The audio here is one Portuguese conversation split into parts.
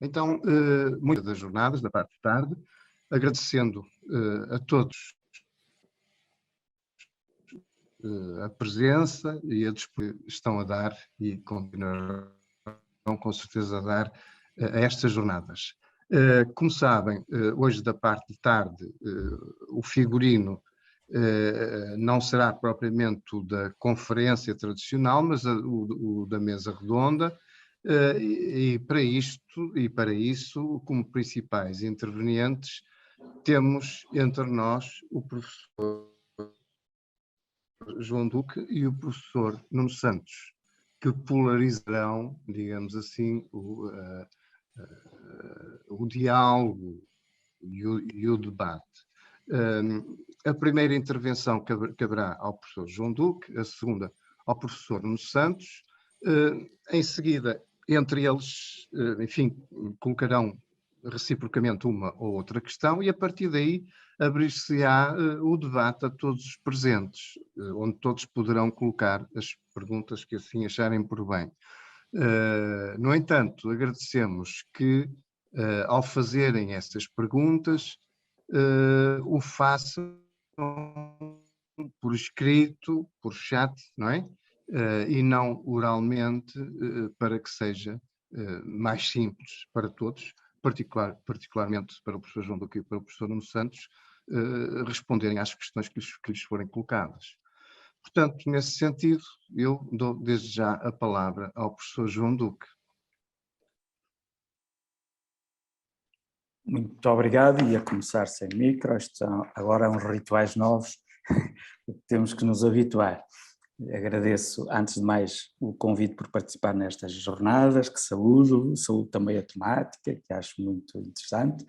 Então, muitas das jornadas, da parte de tarde, agradecendo a todos a presença e a disposição que estão a dar e continuarão com certeza a dar a estas jornadas. Como sabem, hoje da parte de tarde, o figurino não será propriamente o da conferência tradicional, mas o da mesa redonda, e para isso, como principais intervenientes, temos entre nós o professor João Duque e o professor Nuno Santos, que polarizarão, digamos assim, o diálogo e o debate. A primeira intervenção caberá ao professor João Duque, a segunda ao professor Nuno Santos. Em seguida, entre eles, enfim, colocarão reciprocamente uma ou outra questão e a partir daí abrir-se-á o debate a todos os presentes, onde todos poderão colocar as perguntas que assim acharem por bem. No entanto, agradecemos que, ao fazerem estas perguntas, o façam por escrito, por chat, não é? E não oralmente, para que seja mais simples para todos, particularmente para o professor João Duque e para o professor Nuno Santos, responderem às questões que lhes forem colocadas. Portanto, nesse sentido, eu dou desde já a palavra ao professor João Duque. Muito obrigado, e a começar sem micro, estes são agora uns rituais novos que temos que nos habituar. Agradeço, antes de mais, o convite por participar nestas jornadas, que saúdo também a temática, que acho muito interessante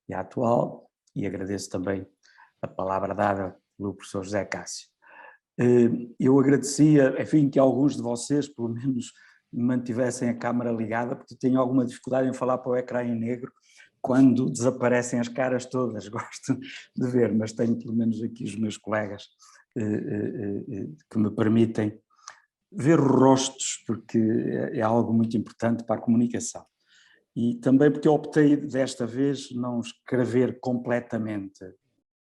e atual, e agradeço também a palavra dada pelo professor José Cássio. Eu agradecia, enfim, que alguns de vocês, pelo menos, mantivessem a câmara ligada, porque tenho alguma dificuldade em falar para o ecrã em negro, quando desaparecem as caras todas, gosto de ver, mas tenho pelo menos aqui os meus colegas que me permitem ver os rostos, porque é algo muito importante para a comunicação. E também porque eu optei desta vez não escrever completamente,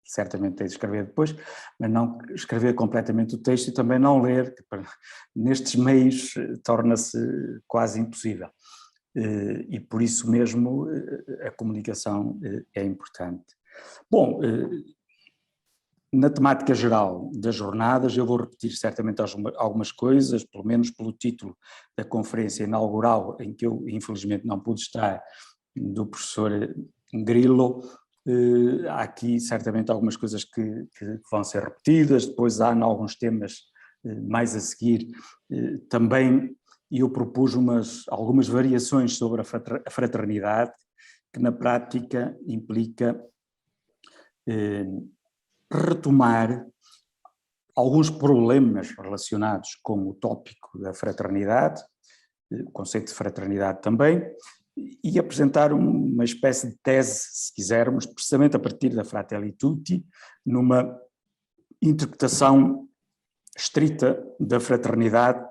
certamente tenho de escrever depois, mas não escrever completamente o texto e também não ler, que nestes meios torna-se quase impossível. E por isso mesmo a comunicação é importante. Bom, na temática geral das jornadas, eu vou repetir certamente algumas coisas, pelo menos pelo título da conferência inaugural, em que eu infelizmente não pude estar, do professor Grilo. Há aqui certamente algumas coisas que vão ser repetidas, depois há em alguns temas mais a seguir também. E eu propus algumas variações sobre a fraternidade, que na prática implica retomar alguns problemas relacionados com o tópico da fraternidade, o conceito de fraternidade também, e apresentar uma espécie de tese, se quisermos, precisamente a partir da Fratelli Tutti, numa interpretação estrita da fraternidade,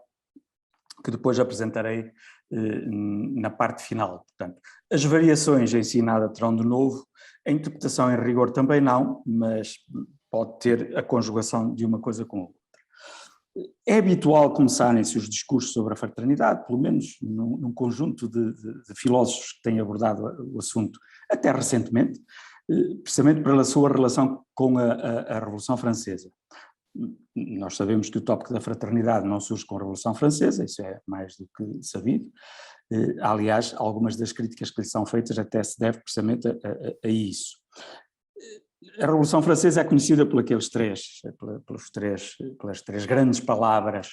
que depois apresentarei na parte final. Portanto, as variações em si nada terão de novo, a interpretação em rigor também não, mas pode ter a conjugação de uma coisa com a outra. É habitual começarem-se os discursos sobre a fraternidade, pelo menos num conjunto de filósofos que têm abordado o assunto até recentemente, precisamente pela sua relação com a Revolução Francesa. Nós sabemos que o tópico da fraternidade não surge com a Revolução Francesa, isso é mais do que sabido. Aliás, algumas das críticas que lhe são feitas até se deve precisamente a isso. A Revolução Francesa é conhecida pelas três grandes palavras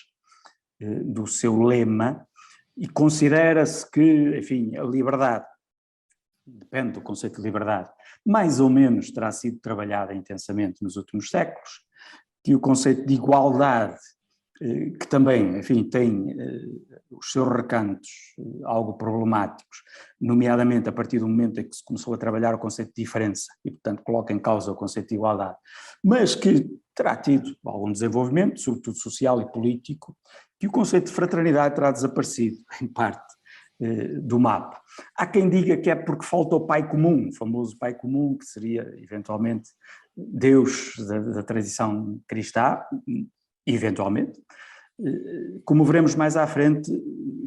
do seu lema, e considera-se que, enfim, a liberdade, depende do conceito de liberdade, mais ou menos terá sido trabalhada intensamente nos últimos séculos, que o conceito de igualdade, que também, enfim, tem os seus recantos algo problemáticos, nomeadamente a partir do momento em que se começou a trabalhar o conceito de diferença e, portanto, coloca em causa o conceito de igualdade, mas que terá tido algum desenvolvimento, sobretudo social e político, que o conceito de fraternidade terá desaparecido, em parte, do MAP. Há quem diga que é porque falta o pai comum, o famoso pai comum, que seria eventualmente Deus da tradição cristã, eventualmente. Como veremos mais à frente,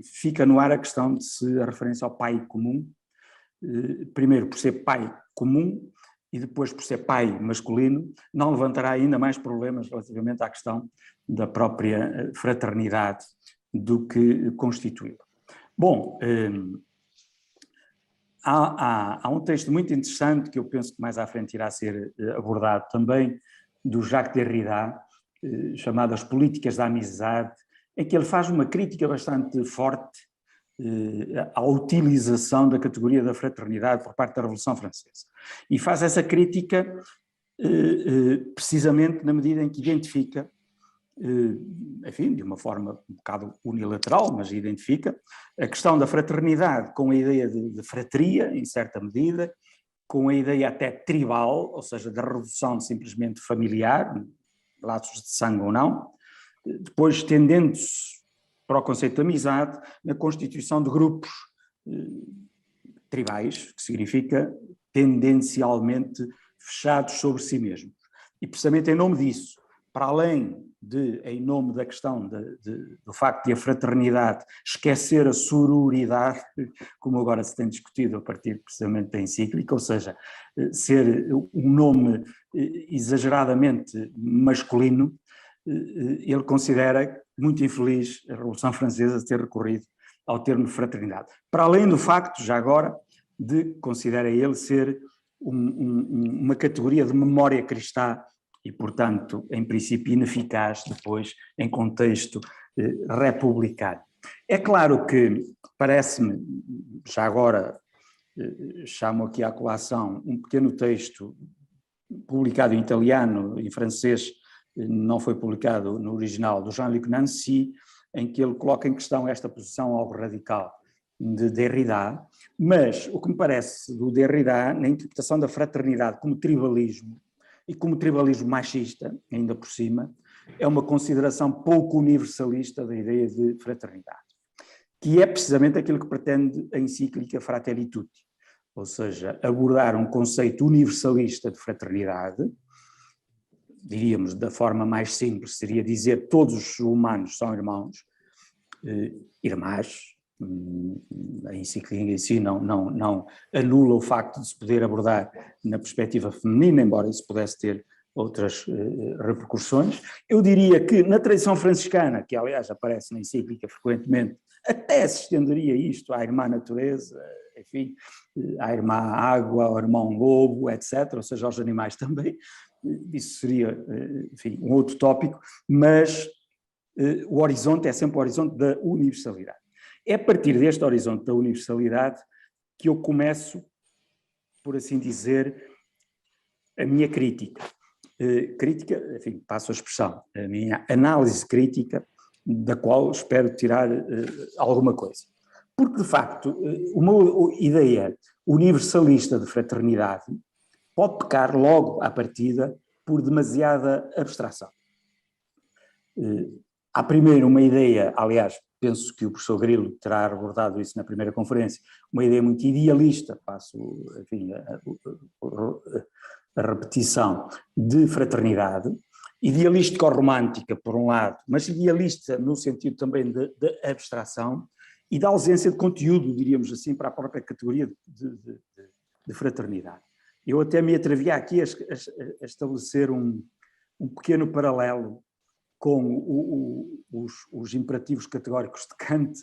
fica no ar a questão de se a referência ao pai comum, primeiro por ser pai comum e depois por ser pai masculino, não levantará ainda mais problemas relativamente à questão da própria fraternidade do que constituí-la. Bom, há um texto muito interessante que eu penso que mais à frente irá ser abordado também, do Jacques Derrida, chamado As Políticas da Amizade, em que ele faz uma crítica bastante forte à utilização da categoria da fraternidade por parte da Revolução Francesa. E faz essa crítica precisamente na medida em que identifica, enfim, de uma forma um bocado unilateral, mas identifica a questão da fraternidade com a ideia de fratria, em certa medida, com a ideia até tribal, ou seja, da redução simplesmente familiar, laços de sangue ou não, depois tendendo-se para o conceito de amizade na constituição de grupos tribais, que significa tendencialmente fechados sobre si mesmos. E precisamente em nome disso, para além de, em nome da questão do facto de a fraternidade esquecer a sororidade, como agora se tem discutido a partir precisamente da encíclica, ou seja, ser um nome exageradamente masculino, ele considera muito infeliz a Revolução Francesa ter recorrido ao termo fraternidade. Para além do facto, já agora, de considera ele ser uma categoria de memória cristã e, portanto, em princípio ineficaz depois em contexto republicano. É claro que parece-me, já agora chamo aqui à colação um pequeno texto publicado em italiano, em francês, não foi publicado no original, do Jean-Luc Nancy, em que ele coloca em questão esta posição algo radical de Derrida, mas o que me parece do Derrida, na interpretação da fraternidade como tribalismo, e como tribalismo machista, ainda por cima, é uma consideração pouco universalista da ideia de fraternidade, que é precisamente aquilo que pretende a encíclica Fratelli Tutti, ou seja, abordar um conceito universalista de fraternidade, diríamos da forma mais simples, seria dizer todos os humanos são irmãos, irmãs. A encíclica em si não anula o facto de se poder abordar na perspectiva feminina, embora isso pudesse ter outras repercussões. Eu diria que na tradição franciscana, que aliás aparece na encíclica frequentemente, até se estenderia isto à irmã natureza, enfim, à irmã água, ao irmão lobo, etc., ou seja, aos animais também. Isso seria, enfim, um outro tópico, mas o horizonte é sempre o horizonte da universalidade. É a partir deste horizonte da universalidade que eu começo, por assim dizer, a minha crítica. Crítica, enfim, passo a expressão, a minha análise crítica, da qual espero tirar alguma coisa. Porque, de facto, uma ideia universalista de fraternidade pode pecar logo à partida por demasiada abstração. Há primeiro uma ideia, aliás, penso que o professor Grilo terá abordado isso na primeira conferência, uma ideia muito idealista, passo, enfim, a repetição, de fraternidade, idealístico-romântica, por um lado, mas idealista no sentido também de abstração e da ausência de conteúdo, diríamos assim, para a própria categoria de fraternidade. Eu até me atrevia aqui a estabelecer um pequeno paralelo com os imperativos categóricos de Kant,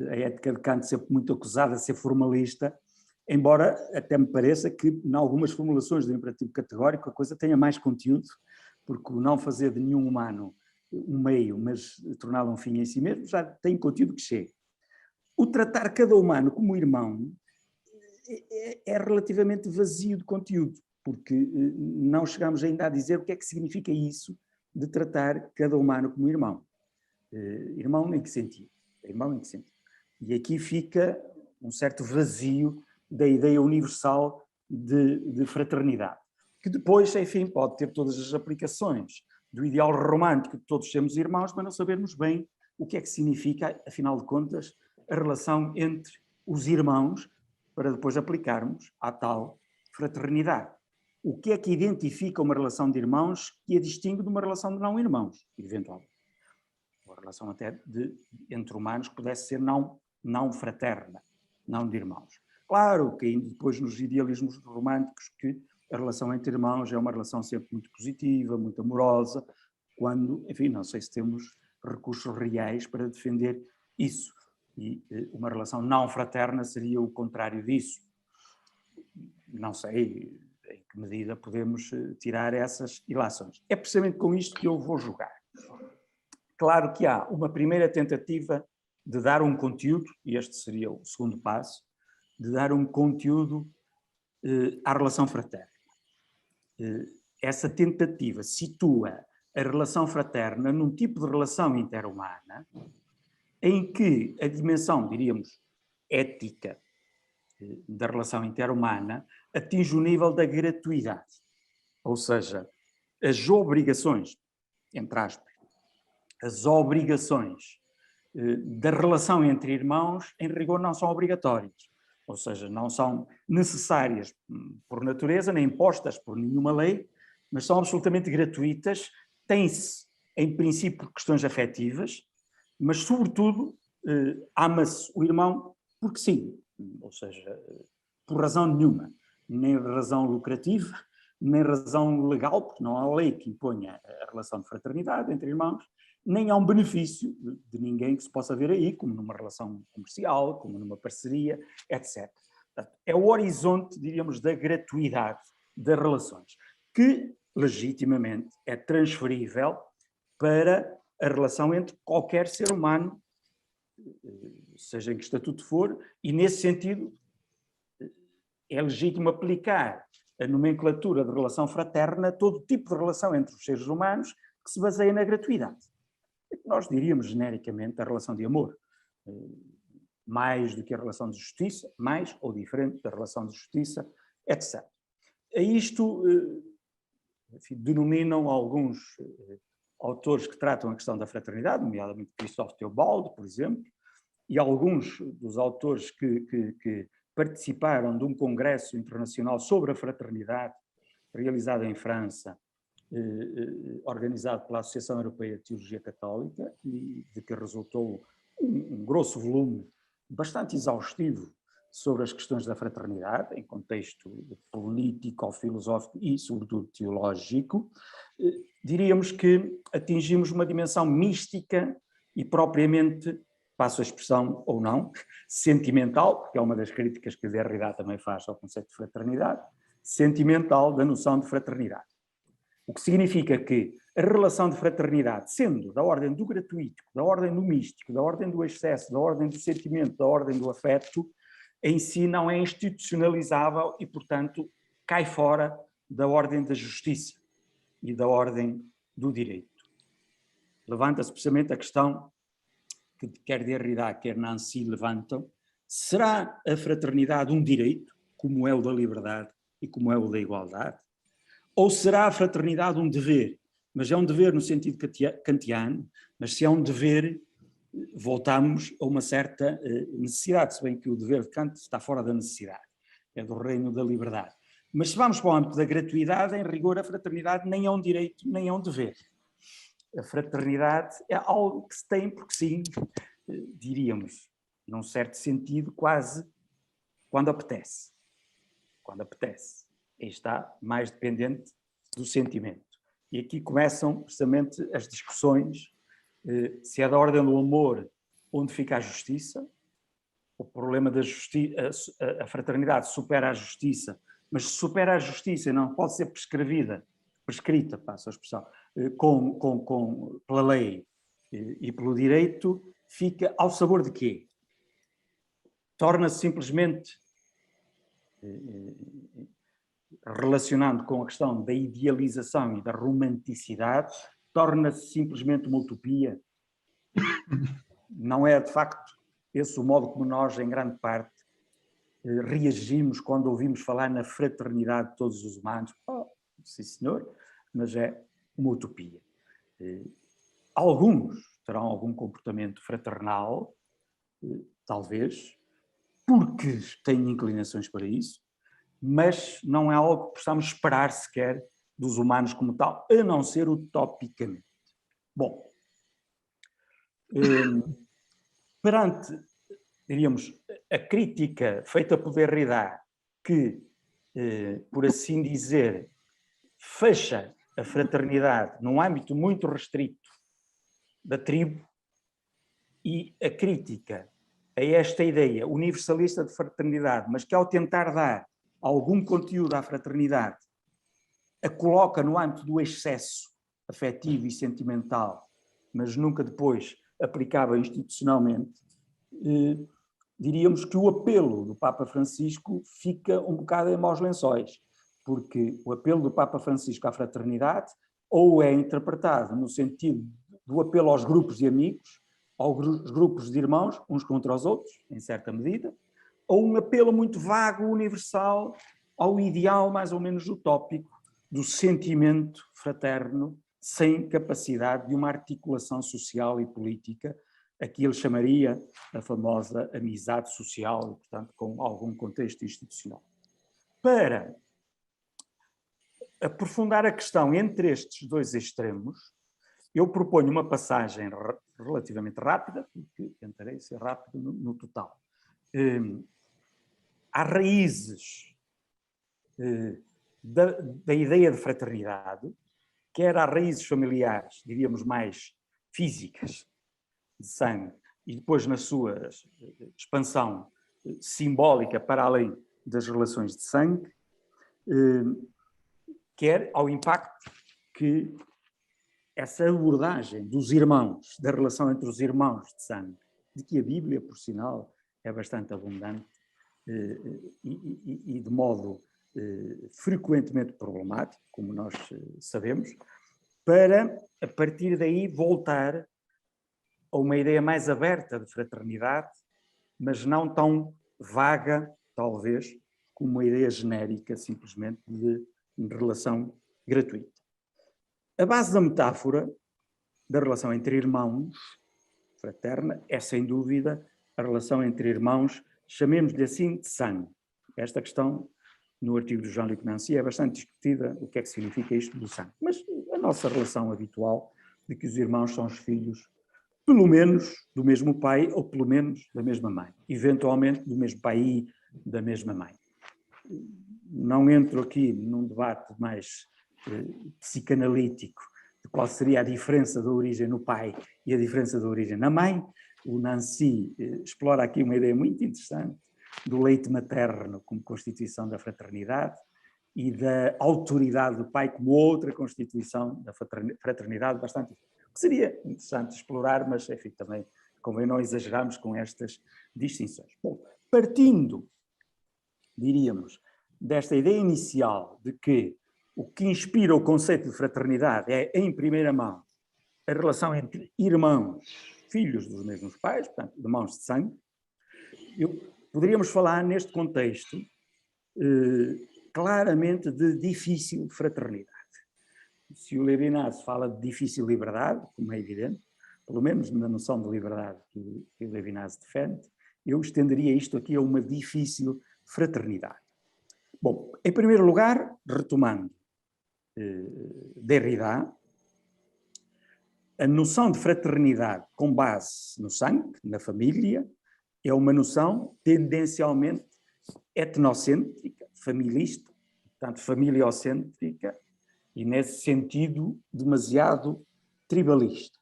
a ética de Kant sempre muito acusada de ser formalista, embora até me pareça que em algumas formulações do imperativo categórico a coisa tenha mais conteúdo, porque o não fazer de nenhum humano um meio, mas torná-lo um fim em si mesmo, já tem conteúdo que chega. O tratar cada humano como irmão é relativamente vazio de conteúdo, porque não chegamos ainda a dizer o que é que significa isso de tratar cada humano como irmão. Irmão em que sentido? Irmão em que sentido? E aqui fica um certo vazio da ideia universal de fraternidade, que depois, enfim, pode ter todas as aplicações do ideal romântico de todos sermos irmãos, mas não sabermos bem o que é que significa, afinal de contas, a relação entre os irmãos para depois aplicarmos à tal fraternidade. O que é que identifica uma relação de irmãos que a distingue de uma relação de não-irmãos, eventualmente? Uma relação até entre humanos que pudesse ser não fraterna, não de irmãos. Claro que depois nos idealismos românticos que a relação entre irmãos é uma relação sempre muito positiva, muito amorosa, quando, enfim, não sei se temos recursos reais para defender isso. E uma relação não fraterna seria o contrário disso. Não sei em que medida podemos tirar essas ilações. É precisamente com isto que eu vou jogar. Claro que há uma primeira tentativa de dar um conteúdo, e este seria o segundo passo, de dar um conteúdo à relação fraterna. Essa tentativa situa a relação fraterna num tipo de relação interhumana em que a dimensão, diríamos, ética da relação interhumana atinge o nível da gratuidade. Ou seja, as obrigações, entre aspas, as obrigações da relação entre irmãos, em rigor, não são obrigatórias. Ou seja, não são necessárias por natureza, nem impostas por nenhuma lei, mas são absolutamente gratuitas, têm-se, em princípio, questões afetivas, mas, sobretudo, ama-se o irmão porque sim, ou seja, por razão nenhuma, nem razão lucrativa, nem razão legal, porque não há lei que imponha a relação de fraternidade entre irmãos, nem há um benefício de ninguém que se possa ver aí, como numa relação comercial, como numa parceria, etc. Portanto, é o horizonte, diríamos, da gratuidade das relações, que legitimamente é transferível para a relação entre qualquer ser humano, seja em que estatuto for, e nesse sentido é legítimo aplicar a nomenclatura de relação fraterna a todo tipo de relação entre os seres humanos que se baseia na gratuidade. Nós diríamos genericamente a relação de amor, mais do que a relação de justiça, mais ou diferente da relação de justiça, etc. A isto, enfim, denominam alguns autores que tratam a questão da fraternidade, nomeadamente Christophe Theobald, por exemplo, e alguns dos autores que participaram de um congresso internacional sobre a fraternidade, realizado em França, organizado pela Associação Europeia de Teologia Católica, e de que resultou um grosso volume bastante exaustivo sobre as questões da fraternidade, em contexto político, filosófico e, sobretudo, teológico, diríamos que atingimos uma dimensão mística e propriamente, passo a expressão ou não, sentimental, porque é uma das críticas que Derrida também faz ao conceito de fraternidade, sentimental da noção de fraternidade. O que significa que a relação de fraternidade, sendo da ordem do gratuito, da ordem do místico, da ordem do excesso, da ordem do sentimento, da ordem do afeto, em si não é institucionalizável e, portanto, cai fora da ordem da justiça e da ordem do direito. Levanta-se precisamente a questão que quer Derrida, quer Nancy levantam: será a fraternidade um direito, como é o da liberdade e como é o da igualdade? Ou será a fraternidade um dever? Mas é um dever no sentido kantiano, mas se é um dever, voltamos a uma certa necessidade, se bem que o dever de Kant está fora da necessidade, é do reino da liberdade. Mas se vamos para o âmbito da gratuidade, em rigor a fraternidade nem é um direito, nem é um dever. A fraternidade é algo que se tem porque sim, diríamos, num certo sentido, quase quando apetece. Quando apetece. Aí está mais dependente do sentimento. E aqui começam precisamente as discussões se é da ordem do amor onde fica a justiça. O problema da justiça, a fraternidade supera a justiça, mas se supera a justiça e não pode ser prescrita, passo a expressão, pela lei e pelo direito, fica ao sabor de quê? Torna-se simplesmente, relacionando com a questão da idealização e da romanticidade, torna-se simplesmente uma utopia. Não é, de facto, esse o modo como nós, em grande parte, reagimos quando ouvimos falar na fraternidade de todos os humanos. Oh, sim, senhor, mas é uma utopia. Alguns terão algum comportamento fraternal, talvez, porque têm inclinações para isso, mas não é algo que possamos esperar sequer dos humanos como tal, a não ser utopicamente. Bom, perante, diríamos, a crítica feita por Derrida, que, por assim dizer, fecha a fraternidade num âmbito muito restrito da tribo, e a crítica a esta ideia universalista de fraternidade, mas que ao tentar dar algum conteúdo à fraternidade, a coloca no âmbito do excesso afetivo e sentimental, mas nunca depois aplicável institucionalmente, diríamos que o apelo do Papa Francisco fica um bocado em maus lençóis, porque o apelo do Papa Francisco à fraternidade ou é interpretado no sentido do apelo aos grupos de amigos, aos grupos de irmãos, uns contra os outros, em certa medida, ou um apelo muito vago, universal, ao ideal mais ou menos utópico do sentimento fraterno, sem capacidade de uma articulação social e política, a que ele chamaria a famosa amizade social, e, portanto, com algum contexto institucional. Para aprofundar a questão entre estes dois extremos, eu proponho uma passagem relativamente rápida, porque tentarei ser rápido no total. Há raízes da ideia de fraternidade, quer há raízes familiares, diríamos mais físicas, de sangue, e depois na sua expansão simbólica para além das relações de sangue, quer ao impacto que essa abordagem dos irmãos, da relação entre os irmãos de sangue, de que a Bíblia, por sinal, é bastante abundante e de modo frequentemente problemático, como nós sabemos, para, a partir daí, voltar a uma ideia mais aberta de fraternidade, mas não tão vaga, talvez, como uma ideia genérica, simplesmente, de relação gratuita. A base da metáfora da relação entre irmãos, fraterna, é, sem dúvida, a relação entre irmãos, chamemos-lhe assim, de sangue. Esta questão, no artigo do Jean-Luc Nancy, é bastante discutida, o que é que significa isto do sangue. Mas a nossa relação habitual de que os irmãos são os filhos, pelo menos do mesmo pai ou pelo menos da mesma mãe. Eventualmente do mesmo pai e da mesma mãe. Não entro aqui num debate mais psicanalítico de qual seria a diferença da origem no pai e a diferença da origem na mãe. O Nancy explora aqui uma ideia muito interessante do leite materno como constituição da fraternidade e da autoridade do pai como outra constituição da fraternidade bastante diferente. Que seria interessante explorar, mas, enfim, também convém não exagerarmos com estas distinções. Bom, partindo, diríamos, desta ideia inicial de que o que inspira o conceito de fraternidade é, em primeira mão, a relação entre irmãos, filhos dos mesmos pais, portanto, irmãos de sangue, poderíamos falar neste contexto claramente de difícil fraternidade. Se o Levinas fala de difícil liberdade, como é evidente, pelo menos na noção de liberdade que o Levinas defende, eu estenderia isto aqui a uma difícil fraternidade. Bom, em primeiro lugar, retomando Derrida, a noção de fraternidade com base no sangue, na família, é uma noção tendencialmente etnocêntrica, familista, portanto familiocêntrica, e nesse sentido demasiado tribalista.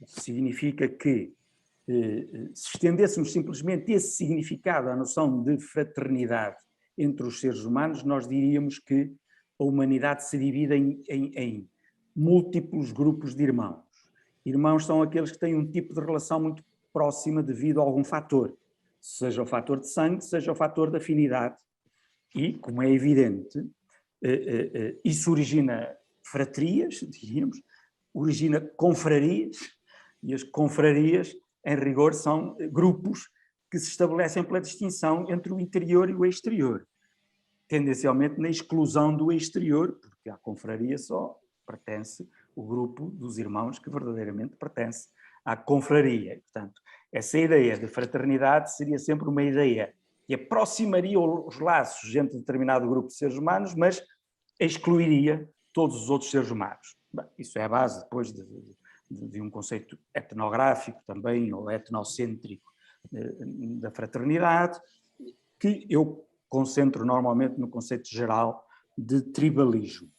O que significa que se estendêssemos simplesmente esse significado à noção de fraternidade entre os seres humanos, nós diríamos que a humanidade se divide em múltiplos grupos de irmãos. Irmãos são aqueles que têm um tipo de relação muito próxima devido a algum fator, seja o fator de sangue, seja o fator de afinidade. E, como é evidente, isso origina fratrias, diríamos, origina confrarias, e as confrarias, em rigor, são grupos que se estabelecem pela distinção entre o interior e o exterior, tendencialmente na exclusão do exterior, porque à confraria só pertence o grupo dos irmãos que verdadeiramente pertence à confraria. Portanto, essa ideia de fraternidade seria sempre uma ideia que aproximaria os laços entre determinado grupo de seres humanos, mas excluiria todos os outros seres humanos. Bem, isso é a base depois de um conceito etnográfico também, ou etnocêntrico da fraternidade, que eu concentro normalmente no conceito geral de tribalismo.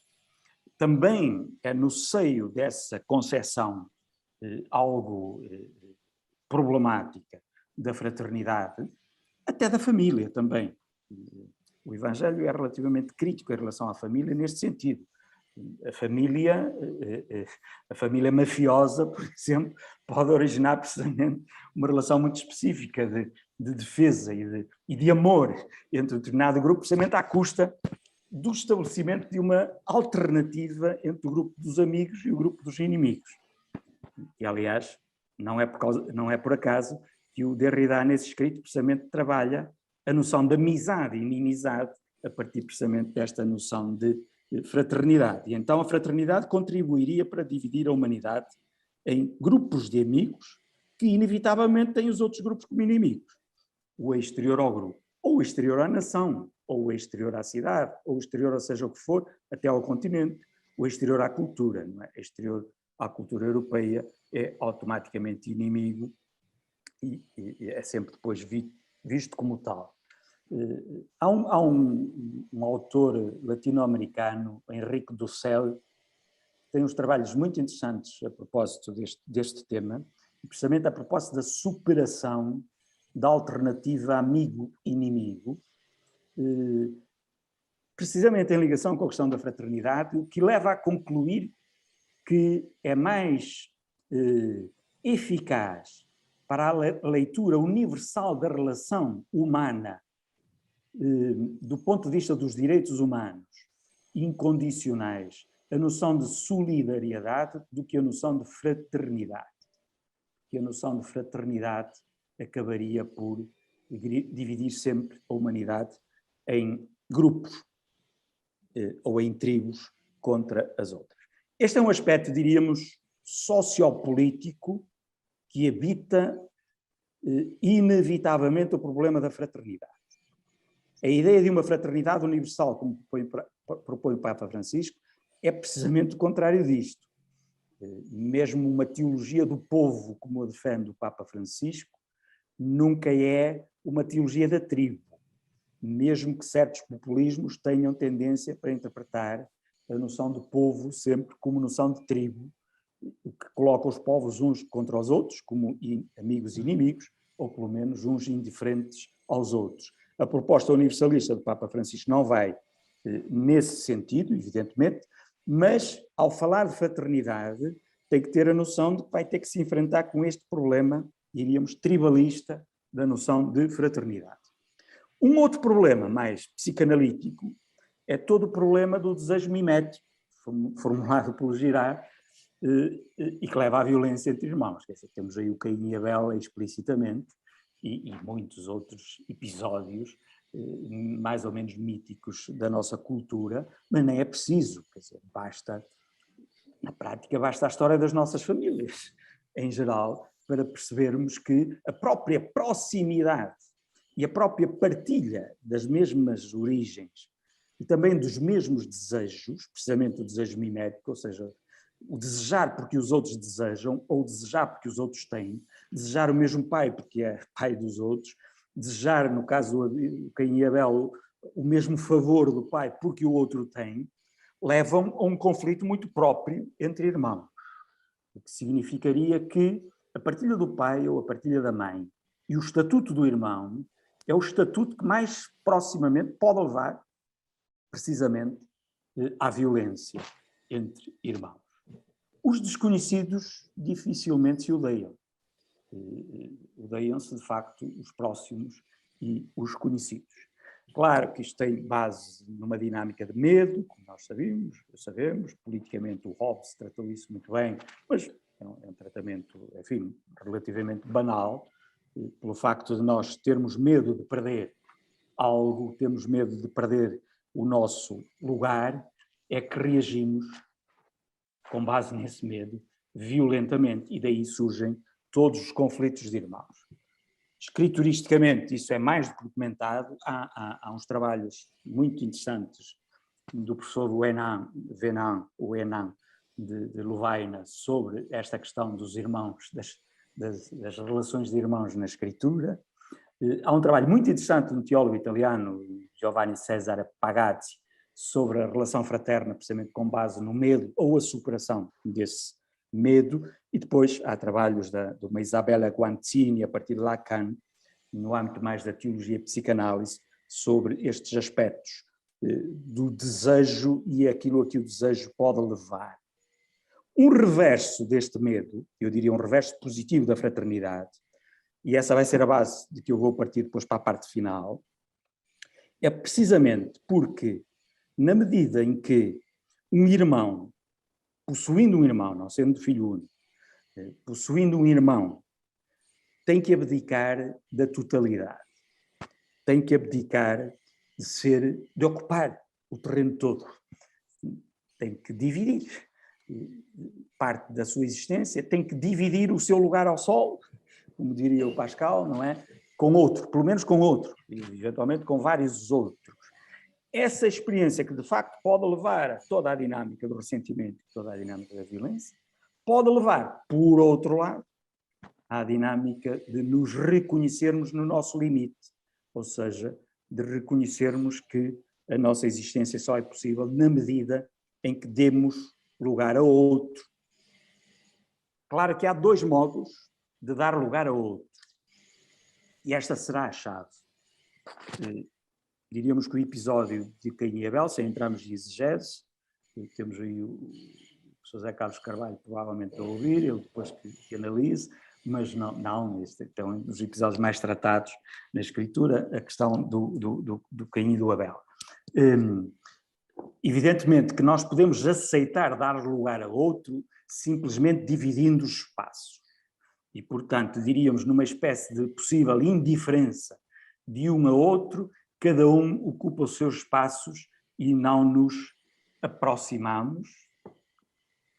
Também é no seio dessa concepção algo problemática da fraternidade, até da família também. O Evangelho é relativamente crítico em relação à família neste sentido. A família mafiosa, por exemplo, pode originar precisamente uma relação muito específica de defesa e de amor entre um determinado grupo, precisamente à custa do estabelecimento de uma alternativa entre o grupo dos amigos e o grupo dos inimigos. E, aliás, não é por acaso que o Derrida, nesse escrito, precisamente trabalha a noção de amizade e inimizade a partir precisamente desta noção de fraternidade. E então a fraternidade contribuiria para dividir a humanidade em grupos de amigos que inevitavelmente têm os outros grupos como inimigos. O exterior ao grupo, ou o exterior à nação, ou o exterior à cidade, ou o exterior, ou seja o que for, até ao continente, o exterior à cultura, não é? O exterior à cultura europeia é automaticamente inimigo e é sempre depois visto como tal. Há um autor latino-americano, Henrique Dussel, que tem uns trabalhos muito interessantes a propósito deste tema, precisamente a propósito da superação da alternativa amigo-inimigo, precisamente em ligação com a questão da fraternidade, o que leva a concluir que é mais eficaz para a leitura universal da relação humana do ponto de vista dos direitos humanos incondicionais, a noção de solidariedade do que a noção de fraternidade. Que a noção de fraternidade acabaria por dividir sempre a humanidade em grupos ou em tribos contra as outras. Este é um aspecto, diríamos, sociopolítico que habita inevitavelmente o problema da fraternidade. A ideia de uma fraternidade universal, como propõe o Papa Francisco, é precisamente o contrário disto. Mesmo uma teologia do povo, como a defende o Papa Francisco, nunca é uma teologia da tribo, mesmo que certos populismos tenham tendência para interpretar a noção de povo sempre como noção de tribo, o que coloca os povos uns contra os outros, como amigos e inimigos, ou pelo menos uns indiferentes aos outros. A proposta universalista do Papa Francisco não vai nesse sentido, evidentemente, mas ao falar de fraternidade tem que ter a noção de que vai ter que se enfrentar com este problema, diríamos, tribalista da noção de fraternidade. Um outro problema mais psicanalítico é todo o problema do desejo mimético, formulado pelo Girard, e que leva à violência entre irmãos. Quer dizer, temos aí o Caim e Abel explicitamente, e muitos outros episódios mais ou menos míticos da nossa cultura, mas nem é preciso, quer dizer, na prática basta a história das nossas famílias, em geral, para percebermos que a própria proximidade e a própria partilha das mesmas origens e também dos mesmos desejos, precisamente o desejo mimético, ou seja, o desejar porque os outros desejam, ou desejar porque os outros têm, desejar o mesmo pai porque é pai dos outros, desejar, no caso do Caim e Abel, o mesmo favor do pai porque o outro tem, levam a um conflito muito próprio entre irmãos. O que significaria que a partilha do pai ou a partilha da mãe e o estatuto do irmão é o estatuto que mais proximamente pode levar, precisamente, à violência entre irmãos. Os desconhecidos dificilmente se odeiam. Odeiam-se, de facto, os próximos e os conhecidos. Claro que isto tem base numa dinâmica de medo, como nós sabemos, politicamente o Hobbes tratou isso muito bem, mas é um tratamento, enfim, relativamente banal, pelo facto de nós termos medo de perder algo, temos medo de perder o nosso lugar, é que reagimos com base nesse medo, violentamente, e daí surgem todos os conflitos de irmãos. Escrituristicamente, isso é mais do que documentado. Há uns trabalhos muito interessantes do professor Wenan de Lovaina sobre esta questão dos irmãos, das relações de irmãos na escritura. Há um trabalho muito interessante de um teólogo italiano, Giovanni Cesare Pagazzi, sobre a relação fraterna, precisamente com base no medo ou a superação desse medo, e depois há trabalhos de uma Isabella Guanzini, a partir de Lacan, no âmbito mais da teologia e psicanálise, sobre estes aspectos do desejo e aquilo a que o desejo pode levar. Um reverso deste medo, eu diria um reverso positivo da fraternidade, e essa vai ser a base de que eu vou partir depois para a parte final, é precisamente porque, na medida em que um irmão, possuindo um irmão, não sendo filho único, possuindo um irmão, tem que abdicar da totalidade, tem que abdicar de ocupar o terreno todo, tem que dividir parte da sua existência, tem que dividir o seu lugar ao sol, como diria o Pascal, não é? Com outro, pelo menos com outro, e eventualmente com vários outros. Essa experiência que de facto pode levar a toda a dinâmica do ressentimento, toda a dinâmica da violência, pode levar, por outro lado, à dinâmica de nos reconhecermos no nosso limite, ou seja, de reconhecermos que a nossa existência só é possível na medida em que demos lugar a outro. Claro que há dois modos de dar lugar a outro, e esta será a chave. Diríamos que o episódio de Caim e Abel, sem entrarmos em exegese, temos aí o José Carlos Carvalho provavelmente a ouvir, ele depois que analise, mas não, este é um dos episódios mais tratados na escritura, a questão do Caim e do Abel. Evidentemente que nós podemos aceitar dar lugar a outro simplesmente dividindo os espaços. E, portanto, diríamos numa espécie de possível indiferença de um a outro, cada um ocupa os seus espaços e não nos aproximamos,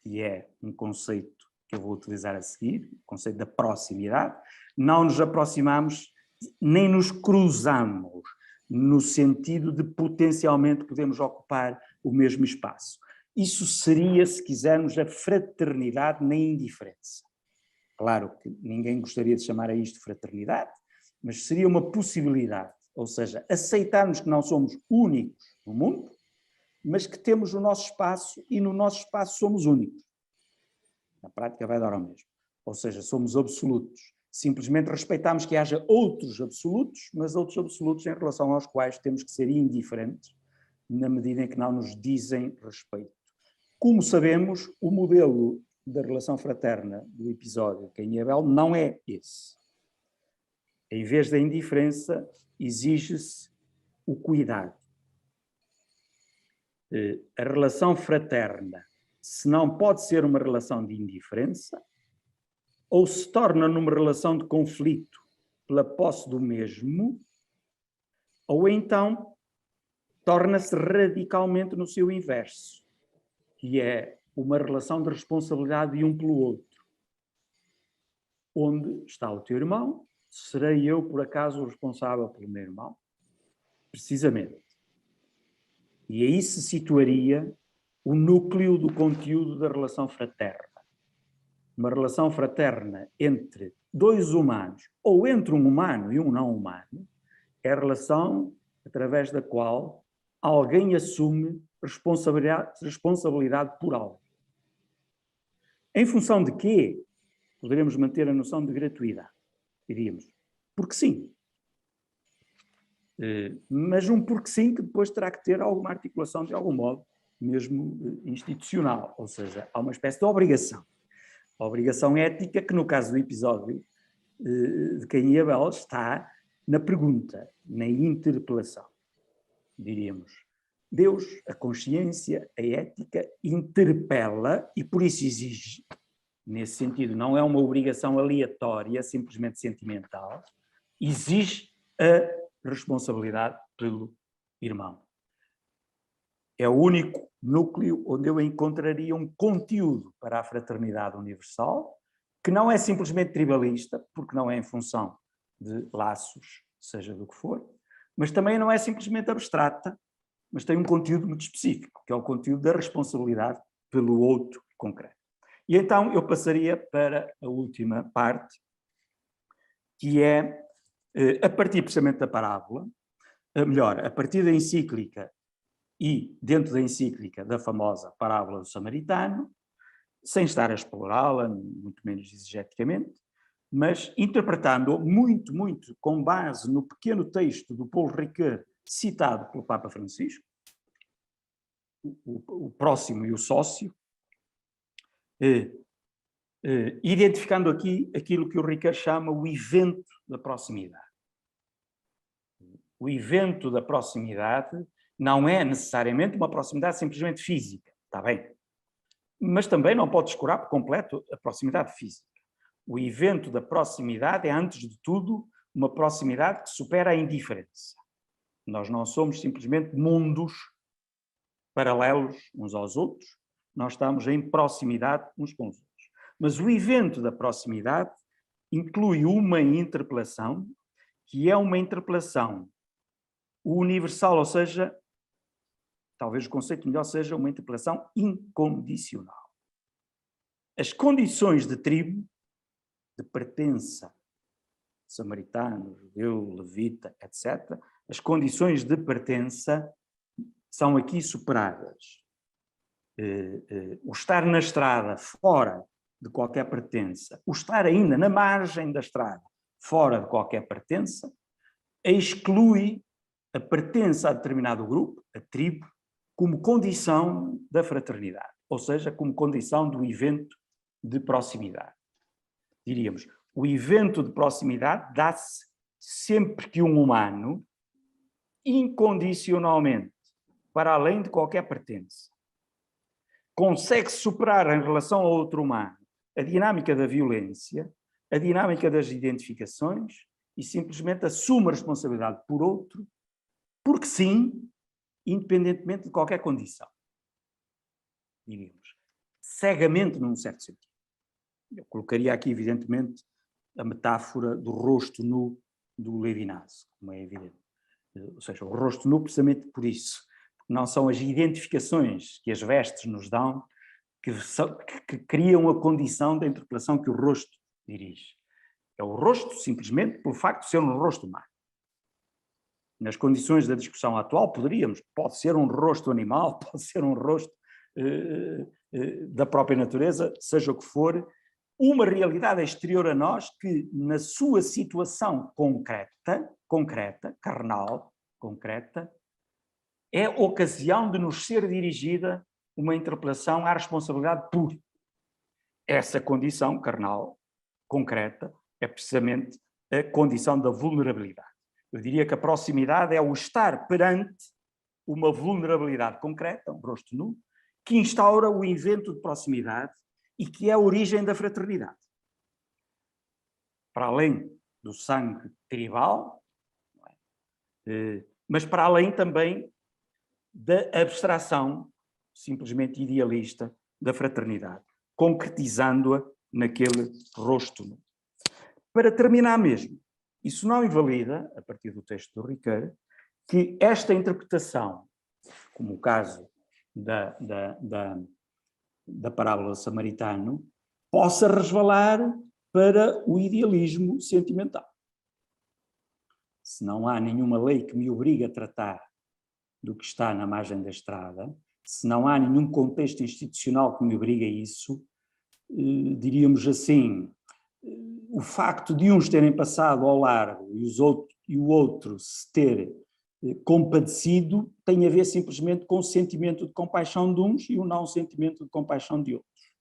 que é um conceito que eu vou utilizar a seguir, o conceito da proximidade, não nos aproximamos nem nos cruzamos, no sentido de potencialmente podemos ocupar o mesmo espaço. Isso seria, se quisermos, a fraternidade na indiferença. Claro que ninguém gostaria de chamar a isto fraternidade, mas seria uma possibilidade, ou seja, aceitarmos que não somos únicos no mundo, mas que temos o nosso espaço e no nosso espaço somos únicos. Na prática vai dar ao mesmo. Ou seja, somos absolutos. Simplesmente respeitamos que haja outros absolutos, mas outros absolutos em relação aos quais temos que ser indiferentes, na medida em que não nos dizem respeito. Como sabemos, o modelo da relação fraterna do episódio Caim e Abel não é esse. Em vez da indiferença, exige-se o cuidado. A relação fraterna, se não pode ser uma relação de indiferença, ou se torna numa relação de conflito pela posse do mesmo, ou então torna-se radicalmente no seu inverso, que é uma relação de responsabilidade de um pelo outro. Onde está o teu irmão? Serei eu, por acaso, o responsável pelo meu irmão? Precisamente. E aí se situaria o núcleo do conteúdo da relação fraterna. Uma relação fraterna entre dois humanos, ou entre um humano e um não humano, é a relação através da qual alguém assume responsabilidade por algo. Em função de quê? Poderemos manter a noção de gratuidade, diríamos. Porque sim. Mas um porque sim que depois terá que ter alguma articulação de algum modo, mesmo institucional, ou seja, há uma espécie de obrigação. A obrigação ética que no caso do episódio de Caim e Abel está na pergunta, na interpelação, diríamos. Deus, a consciência, a ética, interpela e por isso exige, nesse sentido, não é uma obrigação aleatória, simplesmente sentimental, exige a responsabilidade pelo irmão. É o único núcleo onde eu encontraria um conteúdo para a fraternidade universal que não é simplesmente tribalista, porque não é em função de laços, seja do que for, mas também não é simplesmente abstrata, mas tem um conteúdo muito específico, que é o conteúdo da responsabilidade pelo outro concreto. E então eu passaria para a última parte, que é, a partir precisamente da parábola, melhor, a partir da encíclica e dentro da encíclica da famosa parábola do samaritano, sem estar a explorá-la, muito menos exegeticamente, mas interpretando muito, muito com base no pequeno texto do Paul Ricoeur, citado pelo Papa Francisco, o próximo e o sócio, identificando aqui aquilo que o Ricoeur chama o evento da proximidade. O evento da proximidade não é necessariamente uma proximidade simplesmente física, está bem? Mas também não pode descurar por completo a proximidade física. O evento da proximidade é, antes de tudo, uma proximidade que supera a indiferença. Nós não somos simplesmente mundos paralelos uns aos outros, nós estamos em proximidade uns com os outros. Mas o evento da proximidade inclui uma interpelação, que é uma interpelação universal, ou seja, talvez o conceito melhor seja uma interpelação incondicional. As condições de tribo, de pertença, samaritano, judeu, levita, etc., as condições de pertença são aqui superadas. O estar na estrada, fora de qualquer pertença, o estar ainda na margem da estrada, fora de qualquer pertença, exclui a pertença a determinado grupo, a tribo, como condição da fraternidade, ou seja, como condição do evento de proximidade. Diríamos, o evento de proximidade dá-se sempre que um humano, incondicionalmente, para além de qualquer pertença, consegue superar em relação a outro humano a dinâmica da violência, a dinâmica das identificações e simplesmente assume a responsabilidade por outro, porque sim, independentemente de qualquer condição. Diríamos, cegamente num certo sentido. Eu colocaria aqui, evidentemente, a metáfora do rosto nu do Levinas, como é evidente. Ou seja, o rosto nu precisamente por isso. Não são as identificações que as vestes nos dão que criam a condição da interpretação que o rosto dirige. É o rosto simplesmente pelo facto de ser um rosto humano. Nas condições da discussão atual pode ser um rosto animal, pode ser um rosto da própria natureza, seja o que for, uma realidade exterior a nós que, na sua situação concreta, carnal, concreta, é ocasião de nos ser dirigida uma interpelação à responsabilidade por. Essa condição carnal, concreta, é precisamente a condição da vulnerabilidade. Eu diria que a proximidade é o estar perante uma vulnerabilidade concreta, um rosto nu, que instaura o evento de proximidade e que é a origem da fraternidade. Para além do sangue tribal, mas para além também da abstração simplesmente idealista da fraternidade, concretizando-a naquele rosto nu. Para terminar mesmo, isso não invalida, a partir do texto do Ricoeur, que esta interpretação, como o caso da parábola do samaritano, possa resvalar para o idealismo sentimental. Se não há nenhuma lei que me obrigue a tratar do que está na margem da estrada, se não há nenhum contexto institucional que me obrigue a isso, diríamos assim, o facto de uns terem passado ao largo e o outro se ter compadecido tem a ver simplesmente com o sentimento de compaixão de uns e o não sentimento de compaixão de outros.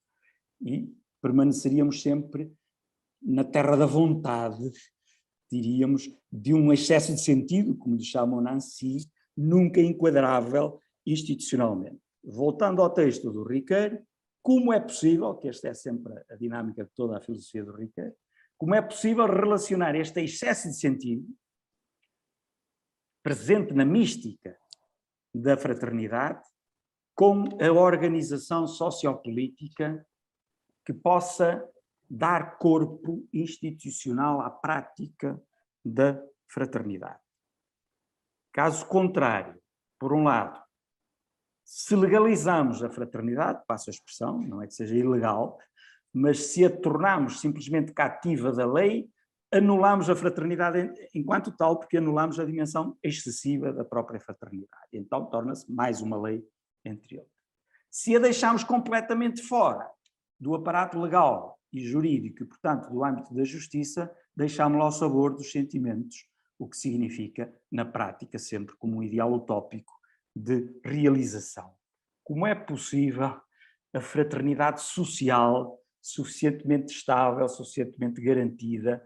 E permaneceríamos sempre na terra da vontade, diríamos, de um excesso de sentido, como lhe chamam Nancy, nunca enquadrável institucionalmente. Voltando ao texto do Ricoeur, como é possível, que esta é sempre a dinâmica de toda a filosofia do Ricoeur, como é possível relacionar este excesso de sentido presente na mística da fraternidade com a organização sociopolítica que possa dar corpo institucional à prática da fraternidade. Caso contrário, por um lado, se legalizamos a fraternidade, passo a expressão, não é que seja ilegal, mas se a tornarmos simplesmente cativa da lei, anulamos a fraternidade enquanto tal, porque anulamos a dimensão excessiva da própria fraternidade. Então torna-se mais uma lei, entre outras. Se a deixarmos completamente fora do aparato legal e jurídico e, portanto, do âmbito da justiça, deixámos-la ao sabor dos sentimentos, o que significa, na prática, sempre como um ideal utópico de realização. Como é possível a fraternidade social suficientemente estável, suficientemente garantida,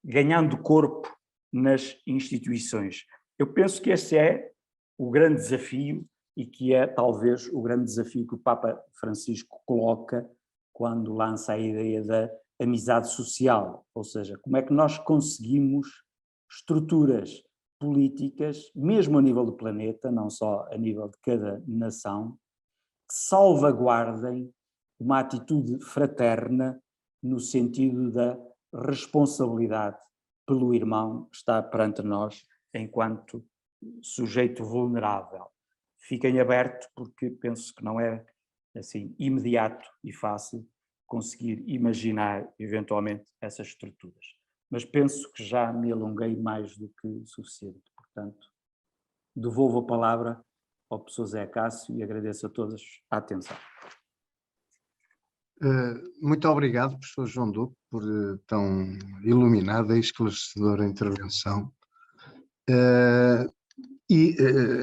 ganhando corpo nas instituições? Eu penso que esse é o grande desafio e que é talvez o grande desafio que o Papa Francisco coloca quando lança a ideia da amizade social, ou seja, como é que nós conseguimos estruturas políticas, mesmo a nível do planeta, não só a nível de cada nação, que salvaguardem uma atitude fraterna no sentido da responsabilidade pelo irmão que está perante nós enquanto sujeito vulnerável. Fiquem abertos, porque penso que não é assim imediato e fácil conseguir imaginar eventualmente essas estruturas. Mas penso que já me alonguei mais do que suficiente. Portanto, devolvo a palavra ao professor Zé Cássio e agradeço a todos a atenção. Muito obrigado, professor João Duque, por tão iluminada e esclarecedora intervenção.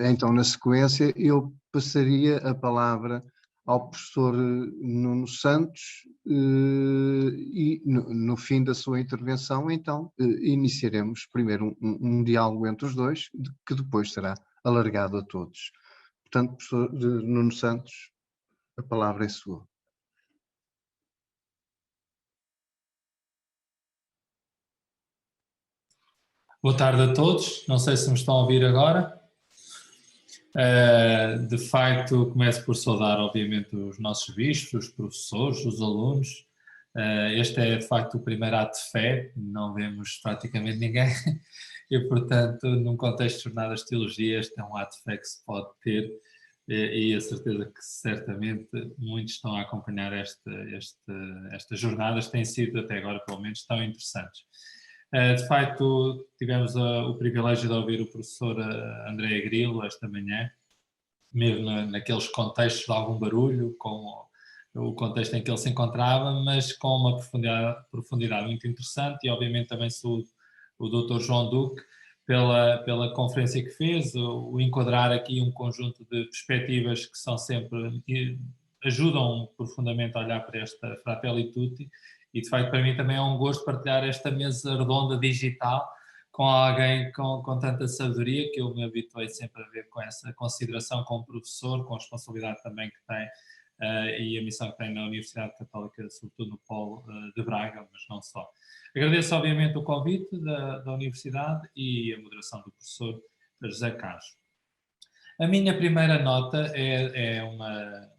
Então, na sequência, eu passaria a palavra ao professor Nuno Santos e no fim da sua intervenção, então, iniciaremos primeiro um diálogo entre os dois, que depois será alargado a todos. Portanto, professor Nuno Santos, a palavra é sua. Boa tarde a todos, não sei se me estão a ouvir agora. De facto, começo por saudar, obviamente, os nossos bispos, os professores, os alunos. Este é, de facto, o primeiro ato de fé, não vemos praticamente ninguém e, portanto, num contexto de jornadas de teologia, este é um ato de fé que se pode ter e a certeza que certamente muitos estão a acompanhar estas jornadas, têm sido até agora, pelo menos, tão interessantes. De facto, tivemos o privilégio de ouvir o professor André Grilo esta manhã, mesmo naqueles contextos de algum barulho, com o contexto em que ele se encontrava, mas com uma profundidade muito interessante, e obviamente também sou o Dr. João Duque pela conferência que fez, o enquadrar aqui um conjunto de perspectivas que são sempre, ajudam profundamente a olhar para esta Fratelli Tutti. E, de facto, para mim também é um gosto partilhar esta mesa redonda digital com alguém com tanta sabedoria, que eu me habituei sempre a ver com essa consideração como professor, com a responsabilidade também que tem e a missão que tem na Universidade Católica, sobretudo no Polo de Braga, mas não só. Agradeço, obviamente, o convite da Universidade e a moderação do professor José Carlos. A minha primeira nota é uma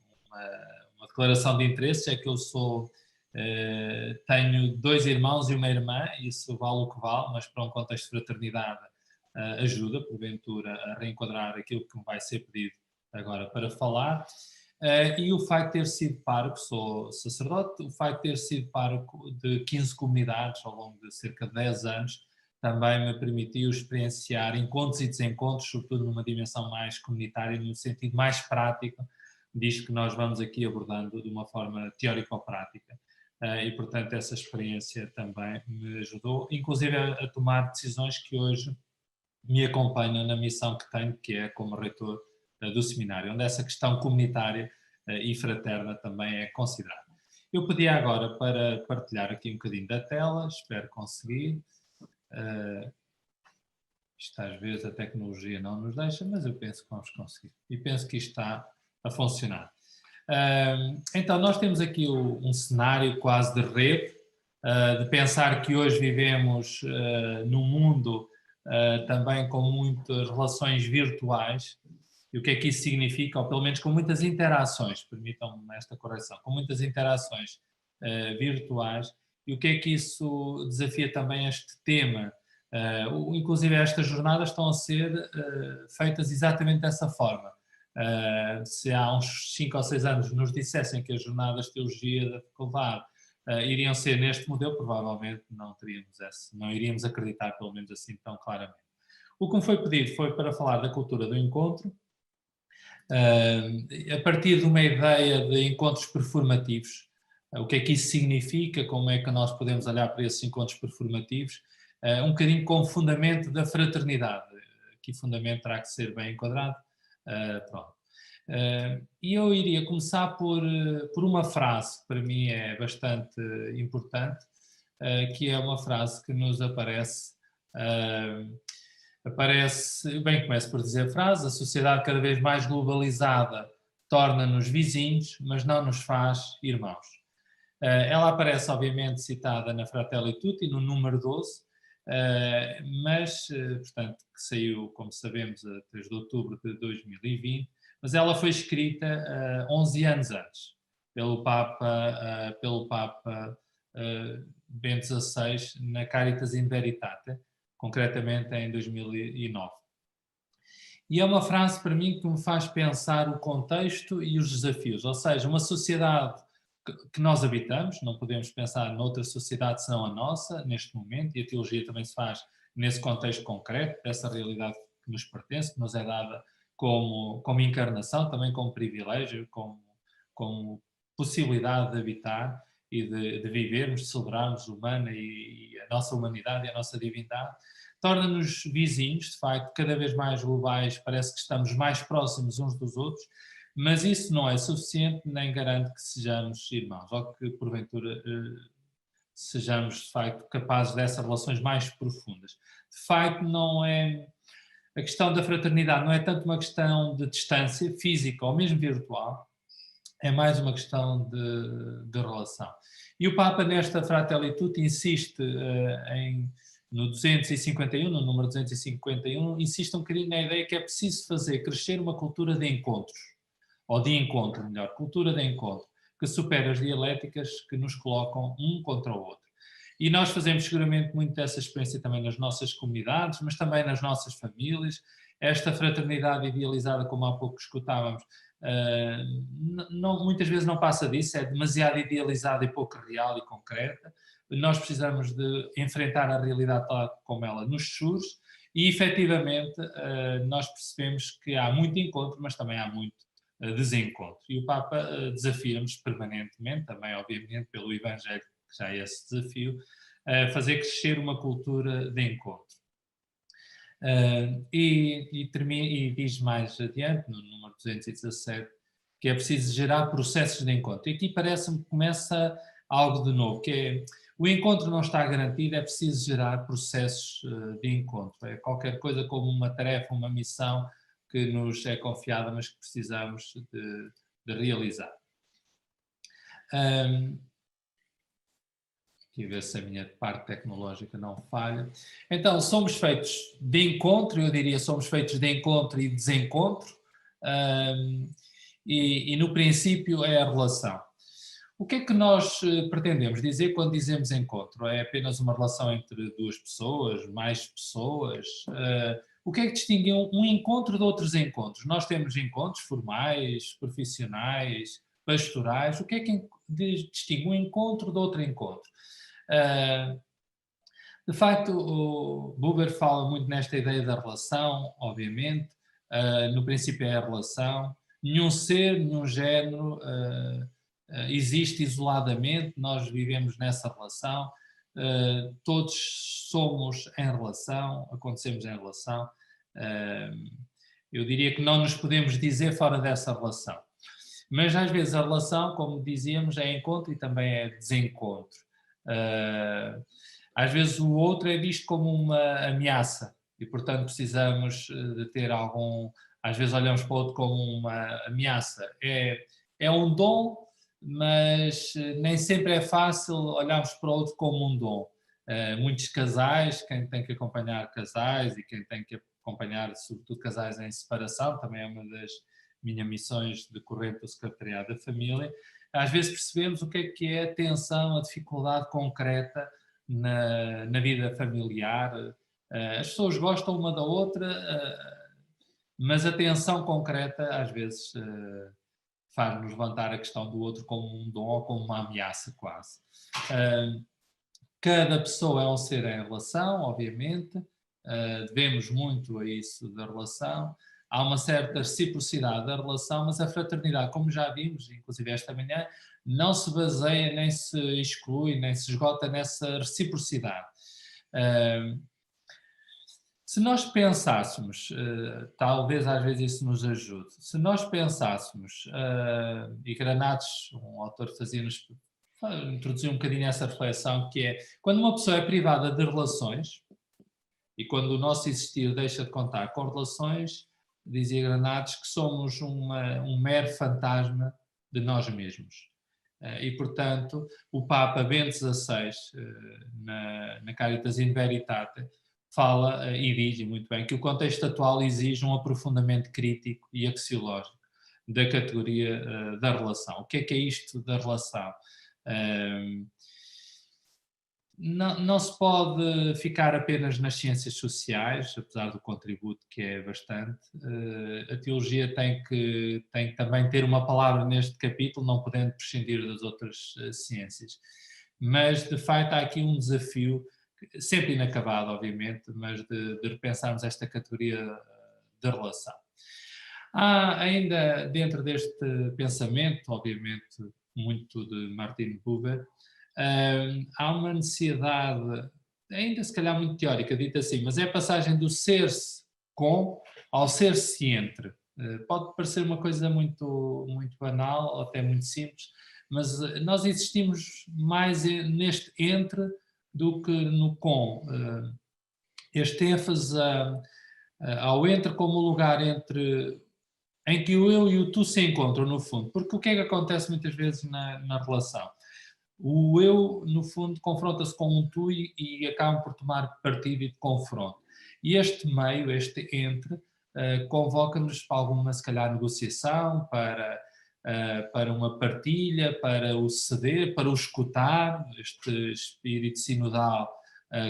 declaração de interesse, é que eu tenho 2 irmãos e uma irmã, isso vale o que vale, mas para um contexto de fraternidade ajuda, porventura, a reenquadrar aquilo que me vai ser pedido agora para falar. E o facto de ter sido pároco, sou sacerdote, o facto de ter sido pároco de 15 comunidades ao longo de cerca de 10 anos, também me permitiu experienciar encontros e desencontros, sobretudo numa dimensão mais comunitária, no sentido mais prático disto que nós vamos aqui abordando de uma forma teórico-prática. E, portanto, essa experiência também me ajudou, inclusive a tomar decisões que hoje me acompanham na missão que tenho, que é como reitor do seminário, onde essa questão comunitária e fraterna também é considerada. Eu pedi agora para partilhar aqui um bocadinho da tela, espero conseguir. Isto às vezes a tecnologia não nos deixa, mas eu penso que vamos conseguir. E penso que isto está a funcionar. Então, nós temos aqui um cenário quase de rede, de pensar que hoje vivemos num mundo também com muitas relações virtuais. E o que é que isso significa? Ou pelo menos com muitas interações, permitam-me esta correção, com muitas interações virtuais. E o que é que isso desafia também este tema? Inclusive estas jornadas estão a ser feitas exatamente dessa forma. Se há uns 5 ou 6 anos nos dissessem que as jornadas de teologia da faculdade iriam ser neste modelo, provavelmente não iríamos acreditar, pelo menos assim, tão claramente. O que me foi pedido foi para falar da cultura do encontro, a partir de uma ideia de encontros performativos. O que é que isso significa, como é que nós podemos olhar para esses encontros performativos, um bocadinho com o fundamento da fraternidade. Aqui o fundamento terá que ser bem enquadrado. Pronto. E eu iria começar por uma frase que para mim é bastante importante, que é uma frase que nos aparece, bem, começo por dizer a frase: a sociedade cada vez mais globalizada torna-nos vizinhos, mas não nos faz irmãos. Ela aparece, obviamente, citada na Fratelli Tutti, no número 12, mas, portanto, que saiu, como sabemos, a 3 de outubro de 2020, mas ela foi escrita 11 anos antes, pelo Papa Bento XVI, na Caritas in Veritate, concretamente em 2009. E é uma frase, para mim, que me faz pensar o contexto e os desafios, ou seja, uma sociedade que nós habitamos, não podemos pensar noutra sociedade senão a nossa, neste momento, e a teologia também se faz nesse contexto concreto, dessa realidade que nos pertence, que nos é dada como encarnação, também como privilégio, como possibilidade de habitar e de vivermos, de celebrarmos o humano e a nossa humanidade e a nossa divindade. Torna-nos vizinhos, de facto, cada vez mais globais, parece que estamos mais próximos uns dos outros, mas isso não é suficiente nem garante que sejamos irmãos, ou que porventura sejamos de facto capazes dessas relações mais profundas. De facto, não é a questão da fraternidade, não é tanto uma questão de distância física ou mesmo virtual, é mais uma questão de relação. E o Papa, nesta Fratelli Tutti, insiste no 251, no número 251, insiste um bocadinho na ideia que é preciso fazer crescer uma cultura de encontros, ou de encontro, melhor, cultura de encontro, que supera as dialéticas que nos colocam um contra o outro. E nós fazemos seguramente muito dessa experiência também nas nossas comunidades, mas também nas nossas famílias. Esta fraternidade idealizada, como há pouco escutávamos, muitas vezes não passa disso, é demasiado idealizada e pouco real e concreta. Nós precisamos de enfrentar a realidade tal como ela nos surge e, efetivamente, nós percebemos que há muito encontro, mas também há muito desencontro. E o Papa desafia-nos permanentemente, também obviamente pelo Evangelho, que já é esse desafio, a fazer crescer uma cultura de encontro. E diz mais adiante, no número 217, que é preciso gerar processos de encontro. E aqui parece-me que começa algo de novo, que é o encontro não está garantido, é preciso gerar processos de encontro. É qualquer coisa como uma tarefa, uma missão que nos é confiada, mas que precisamos de realizar. Aqui a ver se a minha parte tecnológica não falha. Então, somos feitos de encontro, eu diria somos feitos de encontro e desencontro, e no princípio é a relação. O que é que nós pretendemos dizer quando dizemos encontro? É apenas uma relação entre duas pessoas, mais pessoas? O que é que distingue um encontro de outros encontros? Nós temos encontros formais, profissionais, pastorais. O que é que distingue um encontro de outro encontro? De facto, o Buber fala muito nesta ideia da relação, obviamente. No princípio é a relação. Nenhum ser, nenhum género existe isoladamente, nós vivemos nessa relação. Todos somos em relação, acontecemos em relação. Eu diria que não nos podemos dizer fora dessa relação. Mas às vezes a relação, como dizíamos, é encontro e também é desencontro. Às vezes o outro é visto como uma ameaça e, portanto, precisamos de ter algum... Às vezes olhamos para o outro como uma ameaça. É um dom, mas nem sempre é fácil olharmos para o outro como um dom. Muitos casais, quem tem que acompanhar casais e quem tem que acompanhar, sobretudo, casais em separação, também é uma das minhas missões decorrente do Secretariado da Família, às vezes percebemos o que é a tensão, a dificuldade concreta na vida familiar. As pessoas gostam uma da outra, mas a tensão concreta às vezes faz-nos levantar a questão do outro como um dom ou como uma ameaça quase. Cada pessoa é um ser em relação, obviamente, devemos muito a isso da relação. Há uma certa reciprocidade da relação, mas a fraternidade, como já vimos, inclusive esta manhã, não se baseia, nem se exclui, nem se esgota nessa reciprocidade. Se nós pensássemos, talvez às vezes isso nos ajude, se nós pensássemos, e Granados, um autor que fazia-nos introduzir um bocadinho essa reflexão, que é quando uma pessoa é privada de relações e quando o nosso existir deixa de contar com relações, dizia Granados que somos um mero fantasma de nós mesmos. E, portanto, o Papa Bento XVI, na Caritas in Veritate, fala e diz muito bem que o contexto atual exige um aprofundamento crítico e axiológico da categoria da relação. O que é isto da relação? Não se pode ficar apenas nas ciências sociais, apesar do contributo que é bastante. A teologia tem que também ter uma palavra neste capítulo, não podendo prescindir das outras ciências. Mas, de facto, há aqui um desafio, sempre inacabado, obviamente, mas de repensarmos esta categoria de relação. Há ainda, dentro deste pensamento, obviamente, muito de Martin Buber, há uma necessidade, ainda se calhar muito teórica, dita assim, mas é a passagem do ser-se com ao ser-se entre. Pode parecer uma coisa muito, muito banal ou até muito simples, mas nós existimos mais neste entre do que no com. Este ênfase ao entre como lugar em que o eu e o tu se encontram, no fundo. Porque o que é que acontece muitas vezes na relação? O eu, no fundo, confronta-se com um tu e acabam por tomar partido e de confronto. E este meio, este entre, convoca-nos para alguma, se calhar, negociação, para uma partilha, para o ceder, para o escutar. Este espírito sinodal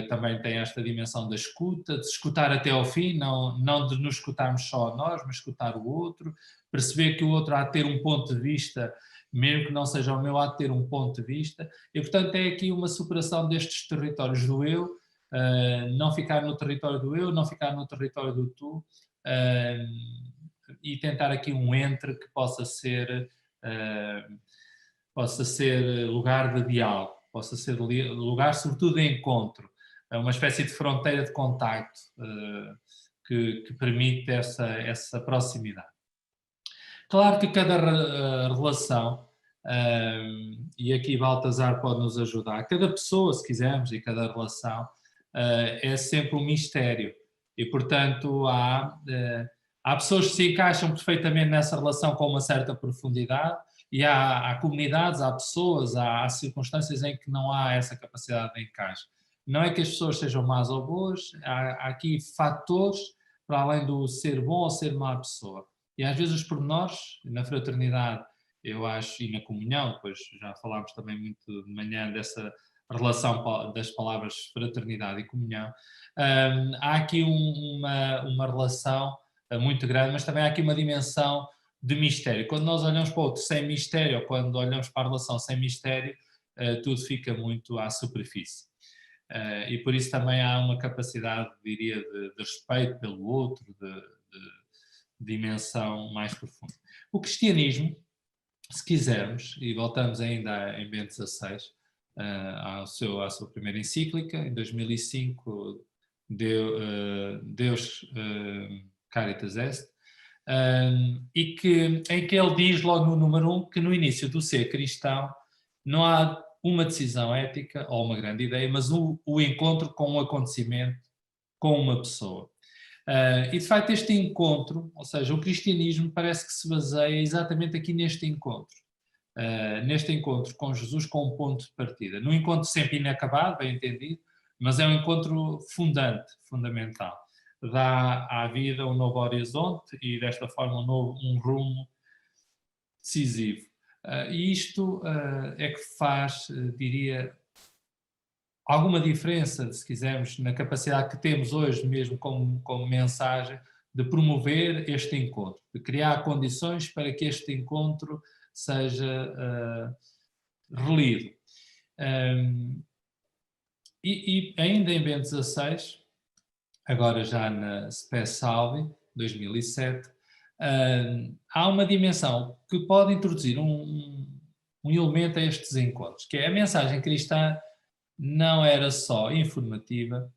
também tem esta dimensão da escuta, de escutar até ao fim, não de nos escutarmos só a nós, mas escutar o outro, perceber que o outro há de ter um ponto de vista, mesmo que não seja o meu, há de ter um ponto de vista, e portanto é aqui uma superação destes territórios do eu, não ficar no território do eu, não ficar no território do tu, e tentar aqui um entre que possa ser lugar de diálogo, possa ser lugar sobretudo de encontro, uma espécie de fronteira de contacto que permite essa proximidade. Claro que cada relação, e aqui Baltazar pode nos ajudar, cada pessoa, se quisermos, e cada relação é sempre um mistério. E, portanto, há pessoas que se encaixam perfeitamente nessa relação com uma certa profundidade e há comunidades, há pessoas, há circunstâncias em que não há essa capacidade de encaixe. Não é que as pessoas sejam más ou boas, há aqui fatores para além do ser bom ou ser má pessoa. E às vezes os pormenores, na fraternidade, eu acho, e na comunhão, depois já falámos também muito de manhã dessa relação das palavras fraternidade e comunhão, há aqui uma relação muito grande, mas também há aqui uma dimensão de mistério. Quando nós olhamos para o outro sem mistério, ou quando olhamos para a relação sem mistério, tudo fica muito à superfície. E por isso também há uma capacidade, diria, de respeito pelo outro, de dimensão mais profunda. O cristianismo, se quisermos, e voltamos ainda em Bento XVI, à sua primeira encíclica, em 2005, Deus Caritas Est, em que ele diz logo no número 1 que no início do ser cristão não há uma decisão ética ou uma grande ideia, mas o encontro com um acontecimento, com uma pessoa. E de facto este encontro, ou seja, o cristianismo parece que se baseia exatamente aqui neste encontro com Jesus, com um ponto de partida. Num encontro sempre inacabado, bem entendido, mas é um encontro fundamental. Dá à vida um novo horizonte e desta forma um rumo decisivo. E isto é que faz, diria, alguma diferença, se quisermos, na capacidade que temos hoje mesmo como mensagem de promover este encontro, de criar condições para que este encontro seja relido. E ainda em Bento XVI, agora já na Spes Salvi, 2007, há uma dimensão que pode introduzir um elemento a estes encontros, que é a mensagem cristã não era só informativa,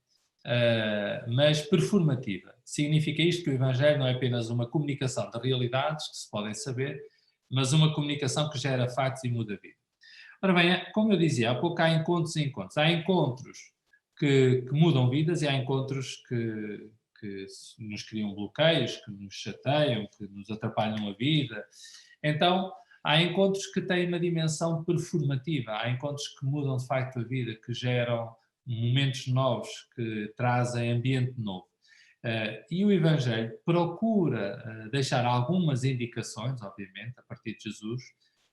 mas performativa. Significa isto que o Evangelho não é apenas uma comunicação de realidades que se podem saber, mas uma comunicação que gera factos e muda a vida. Ora bem, como eu dizia há pouco, há encontros e encontros. Há encontros que mudam vidas e há encontros que nos criam bloqueios, que nos chateiam, que nos atrapalham a vida. Então, há encontros que têm uma dimensão performativa, há encontros que mudam de facto a vida, que geram momentos novos, que trazem ambiente novo. E o Evangelho procura deixar algumas indicações, obviamente, a partir de Jesus,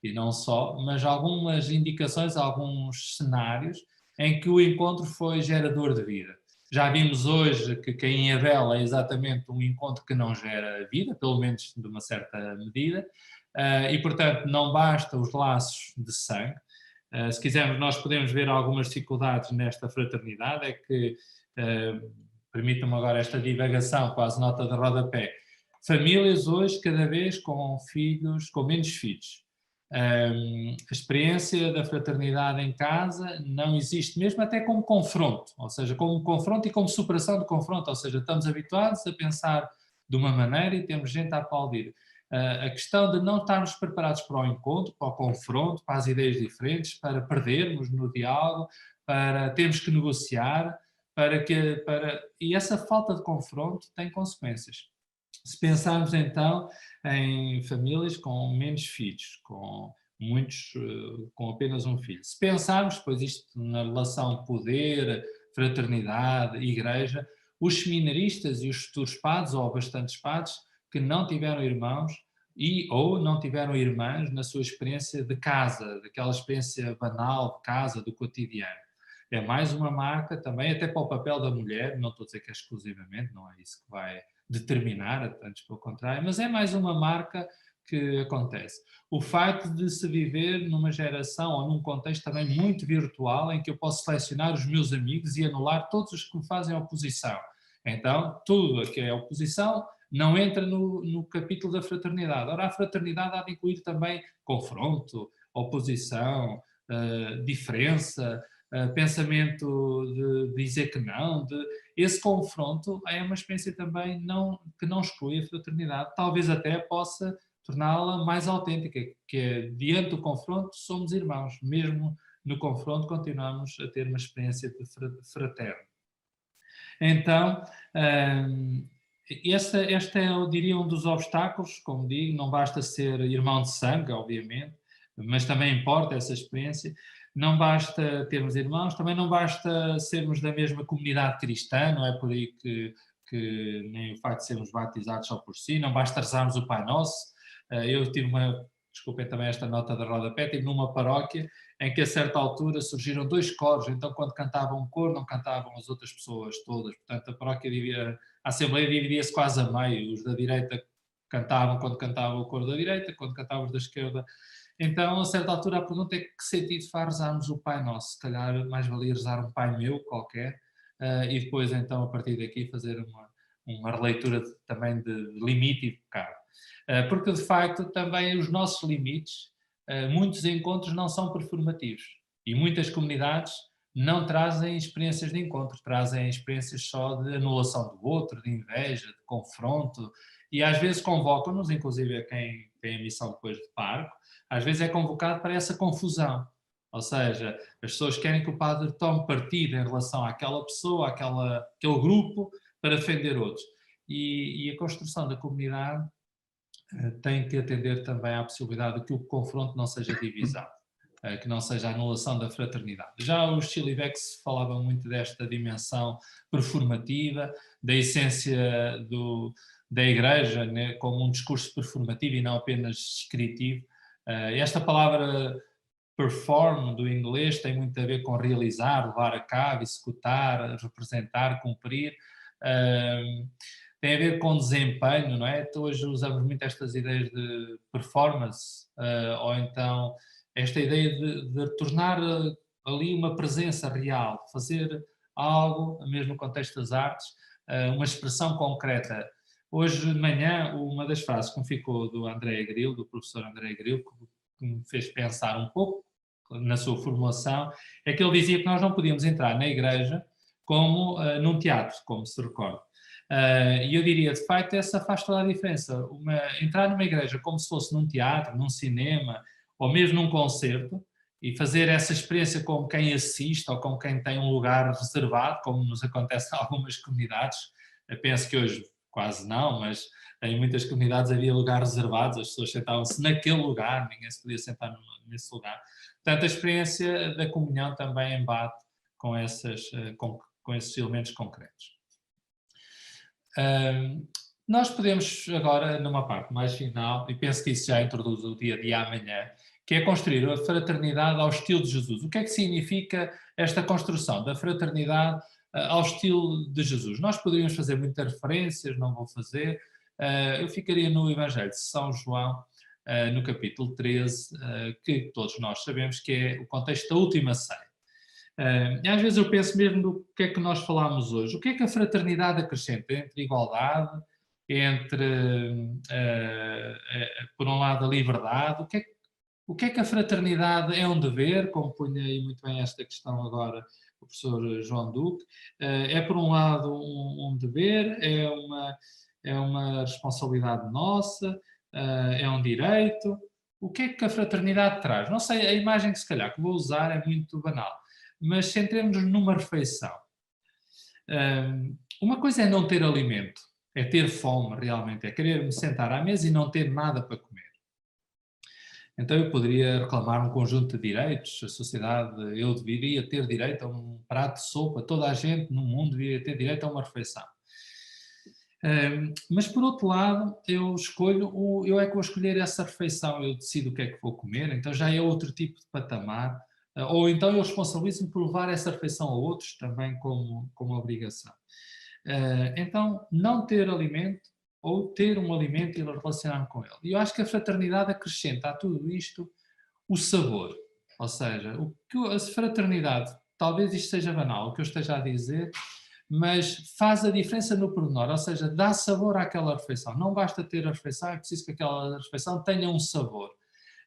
e não só, mas algumas indicações, alguns cenários em que o encontro foi gerador de vida. Já vimos hoje que Caim e Abel é exatamente um encontro que não gera vida, pelo menos de uma certa medida, e portanto não basta os laços de sangue. Se quisermos, nós podemos ver algumas dificuldades nesta fraternidade, é que, permitam-me agora esta divagação, quase nota de rodapé, famílias hoje cada vez com filhos, com menos filhos. A experiência da fraternidade em casa não existe mesmo até como confronto, ou seja, como confronto e como superação do confronto, ou seja, estamos habituados a pensar de uma maneira e temos gente a aplaudir. A questão de não estarmos preparados para o encontro, para o confronto, para as ideias diferentes, para perdermos no diálogo, para termos que negociar, e essa falta de confronto tem consequências. Se pensarmos então em famílias com menos filhos, com muitos com apenas um filho, se pensarmos, pois isto na relação poder, fraternidade, igreja, os seminaristas e os futuros padres, ou bastantes padres, que não tiveram irmãos ou não tiveram irmãs na sua experiência de casa, daquela experiência banal de casa, do cotidiano. É mais uma marca também, até para o papel da mulher, não estou a dizer que é exclusivamente, não é isso que vai determinar, antes pelo contrário, mas é mais uma marca que acontece. O facto de se viver numa geração ou num contexto também muito virtual, em que eu posso selecionar os meus amigos e anular todos os que me fazem oposição. Então, tudo o que é oposição não entra no capítulo da fraternidade. Ora, a fraternidade há de incluir também confronto, oposição, diferença, pensamento de dizer que não, esse confronto é uma experiência também que não exclui a fraternidade, talvez até possa torná-la mais autêntica, que é, diante do confronto somos irmãos, mesmo no confronto continuamos a ter uma experiência de fraterno. Então, este é, eu diria, um dos obstáculos, como digo, não basta ser irmão de sangue, obviamente, mas também importa essa experiência. Não basta termos irmãos, também não basta sermos da mesma comunidade cristã, não é por aí que nem o facto de sermos batizados só por si, não basta rezarmos o Pai Nosso. Eu tive desculpem também esta nota da rodapé, estive numa paróquia em que a certa altura surgiram 2 coros, então quando cantava um coro não cantavam as outras pessoas todas, portanto a paróquia a Assembleia dividia-se quase a meio, os da direita cantavam quando cantava o coro da direita, quando cantavam os da esquerda. Então, a certa altura, a pergunta é que sentido faz rezarmos o Pai Nosso? Se calhar mais valia rezar um Pai Meu qualquer, e depois, então, a partir daqui, fazer uma releitura também de limite e de pecado. Porque, de facto, também os nossos limites, muitos encontros não são performativos. E muitas comunidades não trazem experiências de encontro, trazem experiências só de anulação do outro, de inveja, de confronto, e às vezes convocam-nos, inclusive a quem tem a missão depois de parco, às vezes é convocado para essa confusão. Ou seja, as pessoas querem que o padre tome partido em relação àquela pessoa, aquele grupo, para defender outros. E a construção da comunidade tem que atender também à possibilidade de que o confronto não seja divisão, que não seja a anulação da fraternidade. Já os Chilivex falavam muito desta dimensão performativa, da essência da Igreja, né, como um discurso performativo e não apenas descritivo, Esta palavra perform do inglês tem muito a ver com realizar, levar a cabo, executar, representar, cumprir. Tem a ver com desempenho, não é? Então, hoje usamos muito estas ideias de performance, ou então esta ideia de tornar ali uma presença real, fazer algo, mesmo no contexto das artes, uma expressão concreta. Hoje de manhã, uma das frases que me ficou do André Gril, do professor André Gril, que me fez pensar um pouco na sua formulação, é que ele dizia que nós não podíamos entrar na igreja como num teatro, como se recorda. E eu diria, de facto, essa faz toda a diferença. Entrar numa igreja como se fosse num teatro, num cinema, ou mesmo num concerto, e fazer essa experiência como quem assiste ou como quem tem um lugar reservado, como nos acontece em algumas comunidades. Eu penso que hoje quase não, mas em muitas comunidades havia lugares reservados, as pessoas sentavam-se naquele lugar, ninguém se podia sentar nesse lugar. Portanto, a experiência da comunhão também embate com esses elementos concretos. Nós podemos agora, numa parte mais final, e penso que isso já introduz o dia de amanhã, que é construir a fraternidade ao estilo de Jesus. O que é que significa esta construção da fraternidade ao estilo de Jesus? Nós poderíamos fazer muitas referências, não vou fazer. Eu ficaria no Evangelho de São João, no capítulo 13, que todos nós sabemos que é o contexto da última ceia. E às vezes eu penso mesmo no que é que nós falámos hoje. O que é que a fraternidade acrescenta entre igualdade, entre, por um lado, a liberdade? O que é que a fraternidade é um dever, como punha aí muito bem esta questão agora o professor João Duque. É, por um lado, um dever, é uma responsabilidade nossa, é um direito. O que é que a fraternidade traz? Não sei, a imagem que se calhar que vou usar é muito banal, mas centremos-nos numa refeição. Uma coisa é não ter alimento, é ter fome realmente, é querer me sentar à mesa e não ter nada para comer. Então eu poderia reclamar um conjunto de direitos, a sociedade, eu deveria ter direito a um prato de sopa, toda a gente no mundo deveria ter direito a uma refeição. Mas por outro lado, eu é que vou escolher essa refeição, eu decido o que é que vou comer, então já é outro tipo de patamar, ou então eu responsabilizo-me por levar essa refeição a outros também como obrigação. Então, não ter alimento ou ter um alimento e relacionar-me com ele. E eu acho que a fraternidade acrescenta a tudo isto o sabor, ou seja, a fraternidade, talvez isto seja banal, o que eu esteja a dizer, mas faz a diferença no pormenor, ou seja, dá sabor àquela refeição. Não basta ter a refeição, é preciso que aquela refeição tenha um sabor.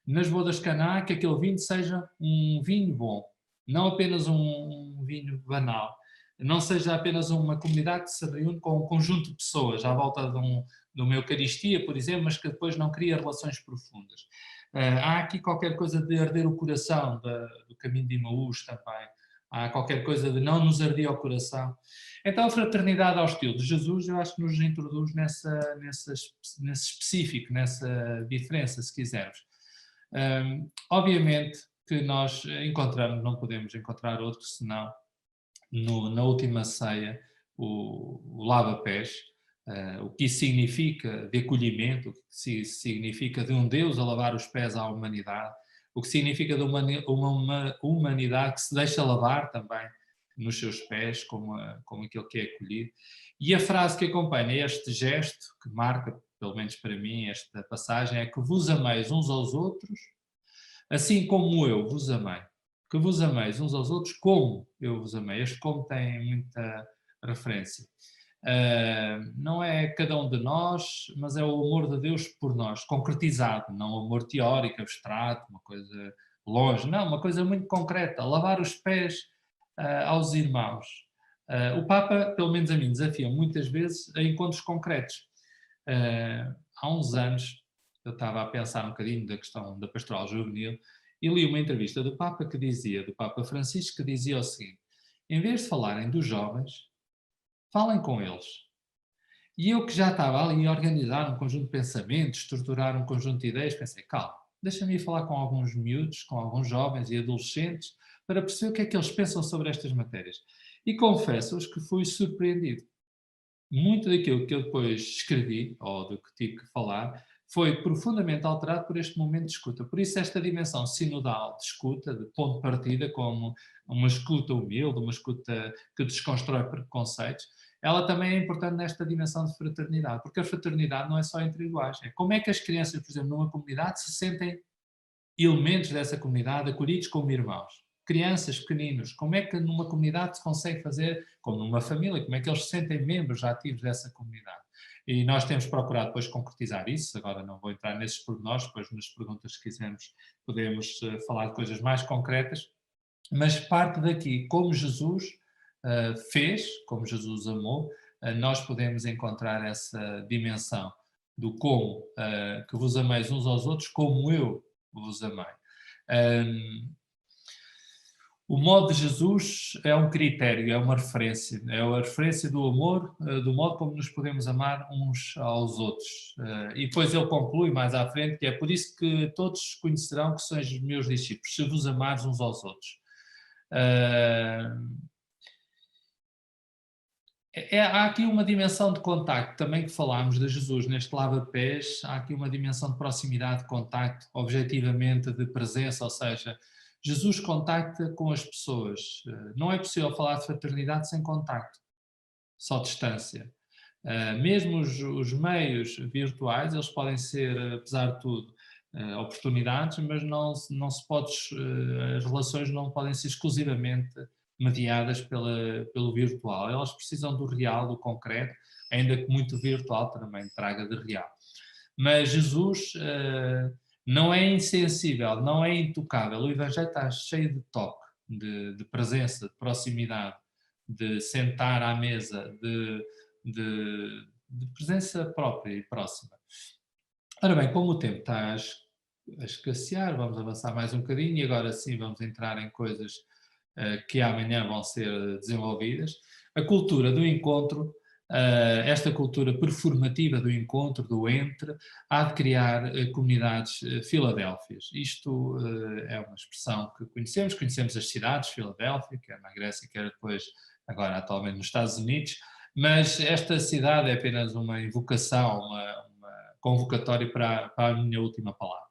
Nas bodas de Caná, que aquele vinho seja um vinho bom, não apenas um vinho banal. Não seja apenas uma comunidade que se reúne com um conjunto de pessoas à volta de uma Eucaristia, por exemplo, mas que depois não cria relações profundas. Há aqui qualquer coisa de arder o coração, do caminho de Emaús também. Há qualquer coisa de não nos arder o coração. Então a fraternidade ao estilo de Jesus, eu acho que nos introduz nesse específico, nessa diferença, se quisermos. Obviamente que nós não podemos encontrar outro senão na última ceia o lava-pés, o que isso significa de acolhimento, o que significa de um Deus a lavar os pés à humanidade, o que significa de uma humanidade que se deixa lavar também nos seus pés, como aquele que é acolhido. E a frase que acompanha este gesto, que marca, pelo menos para mim, esta passagem, é que vos ameis uns aos outros, assim como eu vos amei. Que vos ameis uns aos outros como eu vos amei. Este como tem muita referência. Não é cada um de nós, mas é o amor de Deus por nós, concretizado, não o amor teórico, abstrato, uma coisa longe, não, uma coisa muito concreta, lavar os pés aos irmãos. O Papa, pelo menos a mim, desafia muitas vezes a encontros concretos. Há uns anos, eu estava a pensar um bocadinho da questão da pastoral juvenil e li uma entrevista do Papa do Papa Francisco, que dizia o seguinte: em vez de falarem dos jovens, falem com eles. E eu que já estava ali a organizar um conjunto de pensamentos, estruturar um conjunto de ideias, pensei, calma, deixa-me ir falar com alguns miúdos, com alguns jovens e adolescentes, para perceber o que é que eles pensam sobre estas matérias. E confesso-vos que fui surpreendido. Muito daquilo que eu depois escrevi, ou do que tive que falar, foi profundamente alterado por este momento de escuta. Por isso esta dimensão sinodal de escuta, de ponto de partida, como uma escuta humilde, uma escuta que desconstrói preconceitos, ela também é importante nesta dimensão de fraternidade, porque a fraternidade não é só entre iguais. É como é que as crianças, por exemplo, numa comunidade, se sentem elementos dessa comunidade acolhidos como irmãos. Crianças, pequeninos, como é que numa comunidade se consegue fazer, como numa família, como é que eles se sentem membros ativos dessa comunidade? E nós temos procurado depois concretizar isso, agora não vou entrar nesses pormenores, depois nas perguntas se quisermos podemos falar de coisas mais concretas, mas parte daqui, como Jesus fez, como Jesus amou, nós podemos encontrar essa dimensão do como, que vos ameis uns aos outros como eu vos amei. O modo de Jesus é um critério, é uma referência. É a referência do amor, do modo como nos podemos amar uns aos outros. E depois ele conclui mais à frente que é por isso que todos conhecerão que sois os meus discípulos, se vos amares uns aos outros. Há aqui uma dimensão de contacto, também que falámos de Jesus neste lava-pés, há aqui uma dimensão de proximidade, de contacto, objetivamente de presença, ou seja, Jesus contacta com as pessoas. Não é possível falar de fraternidade sem contacto, só distância. Mesmo os meios virtuais, eles podem ser, apesar de tudo, oportunidades, mas não se pode, as relações não podem ser exclusivamente mediadas pelo virtual. Elas precisam do real, do concreto, ainda que muito virtual também traga de real. Mas Jesus não é insensível, não é intocável. O Evangelho está cheio de toque, de presença, de proximidade, de sentar à mesa, de presença própria e próxima. Ora bem, como o tempo está a escassear, vamos avançar mais um bocadinho e agora sim vamos entrar em coisas que amanhã vão ser desenvolvidas. A cultura do encontro, esta cultura performativa do encontro, do entre, há de criar comunidades Filadélfias. Isto é uma expressão que conhecemos as cidades, Filadélfia, quer na Grécia, quer depois, agora atualmente nos Estados Unidos, mas esta cidade é apenas uma invocação, uma convocatória para a minha última palavra.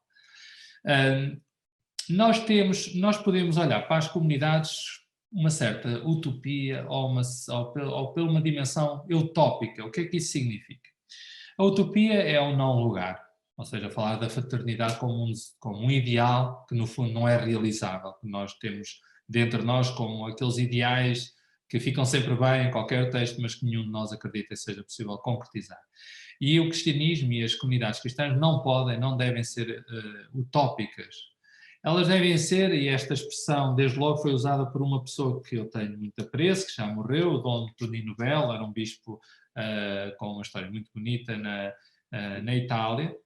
Nós podemos olhar para as comunidades uma certa utopia ou pela uma dimensão utópica. O que é que isso significa? A utopia é um não lugar, ou seja, falar da fraternidade como um ideal que no fundo não é realizável, que nós temos dentro de nós como aqueles ideais que ficam sempre bem em qualquer texto, mas que nenhum de nós acredita que seja possível concretizar. E o cristianismo e as comunidades cristãs não devem ser utópicas. Elas devem ser, e esta expressão desde logo foi usada por uma pessoa que eu tenho muito apreço, que já morreu, o Dom Tonino Bella, era um bispo com uma história muito bonita na Itália,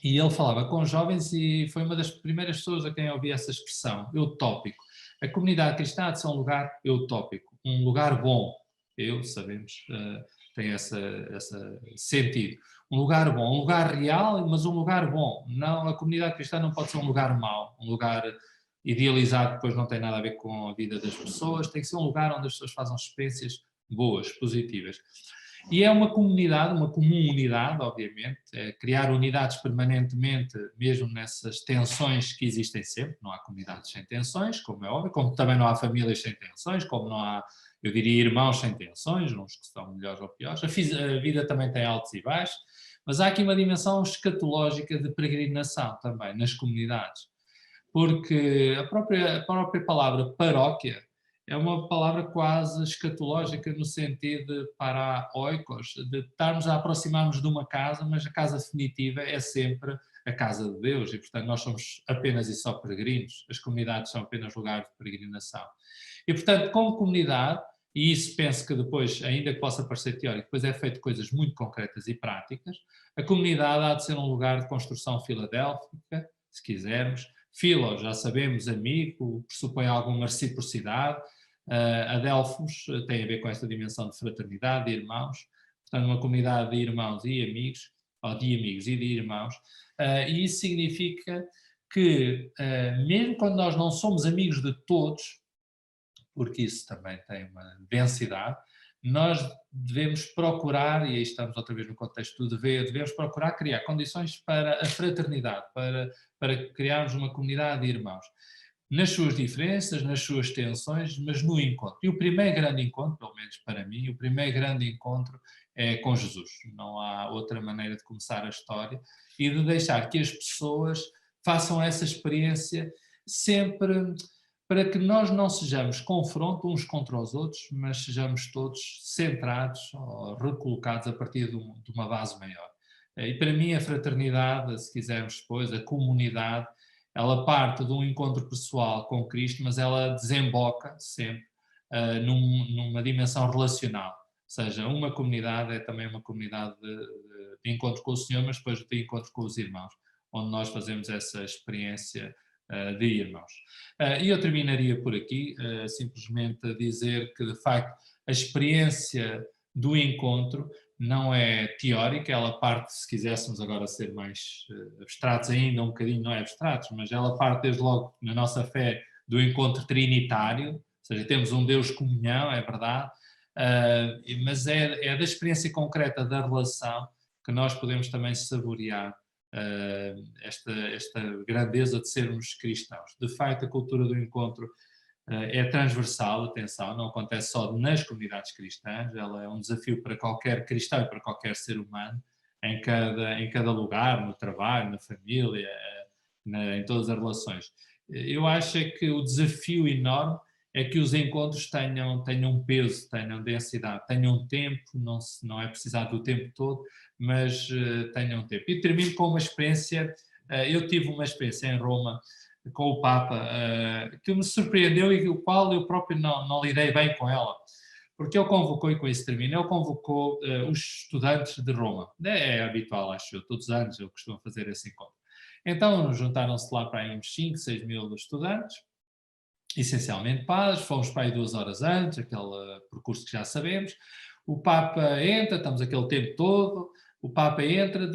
e ele falava com jovens e foi uma das primeiras pessoas a quem eu ouvi essa expressão, utópico. A comunidade cristã há de ser um lugar utópico, um lugar bom, sabemos, tem esse sentido. Um lugar bom, um lugar real, mas um lugar bom. Não, a comunidade cristã não pode ser um lugar mau, um lugar idealizado que depois não tem nada a ver com a vida das pessoas, tem que ser um lugar onde as pessoas façam experiências boas, positivas. E é uma comunidade, uma comum unidade, obviamente, é criar unidades permanentemente, mesmo nessas tensões que existem sempre, não há comunidades sem tensões, como é óbvio, como também não há famílias sem tensões, como não há, eu diria, irmãos sem tensões, uns que são melhores ou piores, a vida também tem altos e baixos, mas há aqui uma dimensão escatológica de peregrinação também nas comunidades, porque a própria palavra paróquia é uma palavra quase escatológica no sentido de paraoikos, de estarmos a aproximar-nos de uma casa, mas a casa definitiva é sempre a casa de Deus e, portanto, nós somos apenas e só peregrinos, as comunidades são apenas lugares de peregrinação. E, portanto, como comunidade, e isso penso que depois, ainda que possa parecer teórico, depois é feito coisas muito concretas e práticas, a comunidade há de ser um lugar de construção filadélfica, se quisermos. Filo, já sabemos, amigo, pressupõe alguma reciprocidade. Adelphos tem a ver com esta dimensão de fraternidade, de irmãos, portanto uma comunidade de irmãos e amigos, ou de amigos e de irmãos, e isso significa que mesmo quando nós não somos amigos de todos, porque isso também tem uma densidade, nós devemos procurar, e aí estamos outra vez no contexto do dever, devemos procurar criar condições para a fraternidade, para criarmos uma comunidade de irmãos, nas suas diferenças, nas suas tensões, mas no encontro. E o primeiro grande encontro, pelo menos para mim, o primeiro grande encontro é com Jesus. Não há outra maneira de começar a história e de deixar que as pessoas façam essa experiência sempre, para que nós não sejamos confronto uns contra os outros, mas sejamos todos centrados ou recolocados a partir de uma base maior. E para mim a fraternidade, se quisermos depois, a comunidade, ela parte de um encontro pessoal com Cristo, mas ela desemboca sempre numa dimensão relacional. Ou seja, uma comunidade é também uma comunidade de encontro com o Senhor, mas depois de encontro com os irmãos, onde nós fazemos essa experiência de irmãos. E eu terminaria por aqui, simplesmente a dizer que, de facto, a experiência do encontro não é teórica, ela parte, se quiséssemos agora ser mais abstratos ainda, um bocadinho, não é abstratos, mas ela parte desde logo na nossa fé do encontro trinitário, ou seja, temos um Deus comunhão, é verdade, mas é da experiência concreta da relação que nós podemos também saborear esta grandeza de sermos cristãos. De facto, a cultura do encontro é transversal, atenção, não acontece só nas comunidades cristãs, ela é um desafio para qualquer cristão e para qualquer ser humano, em cada lugar, no trabalho, na família, em todas as relações. Eu acho é que o desafio enorme é que os encontros tenham peso, tenham densidade, tenham tempo, não é precisar do tempo todo, mas tenham tempo. E termino com uma experiência, eu tive uma experiência em Roma com o Papa, que me surpreendeu e o qual eu próprio não lidei bem com ela, porque ele convocou, e com isso termino, ele convocou os estudantes de Roma, é habitual, acho eu, todos os anos eu costumo fazer esse encontro. Então juntaram-se lá para aí uns 5, 6 mil estudantes, essencialmente padres, fomos para aí 2 horas antes, aquele percurso que já sabemos. O Papa entra, estamos aquele tempo todo, o Papa entra,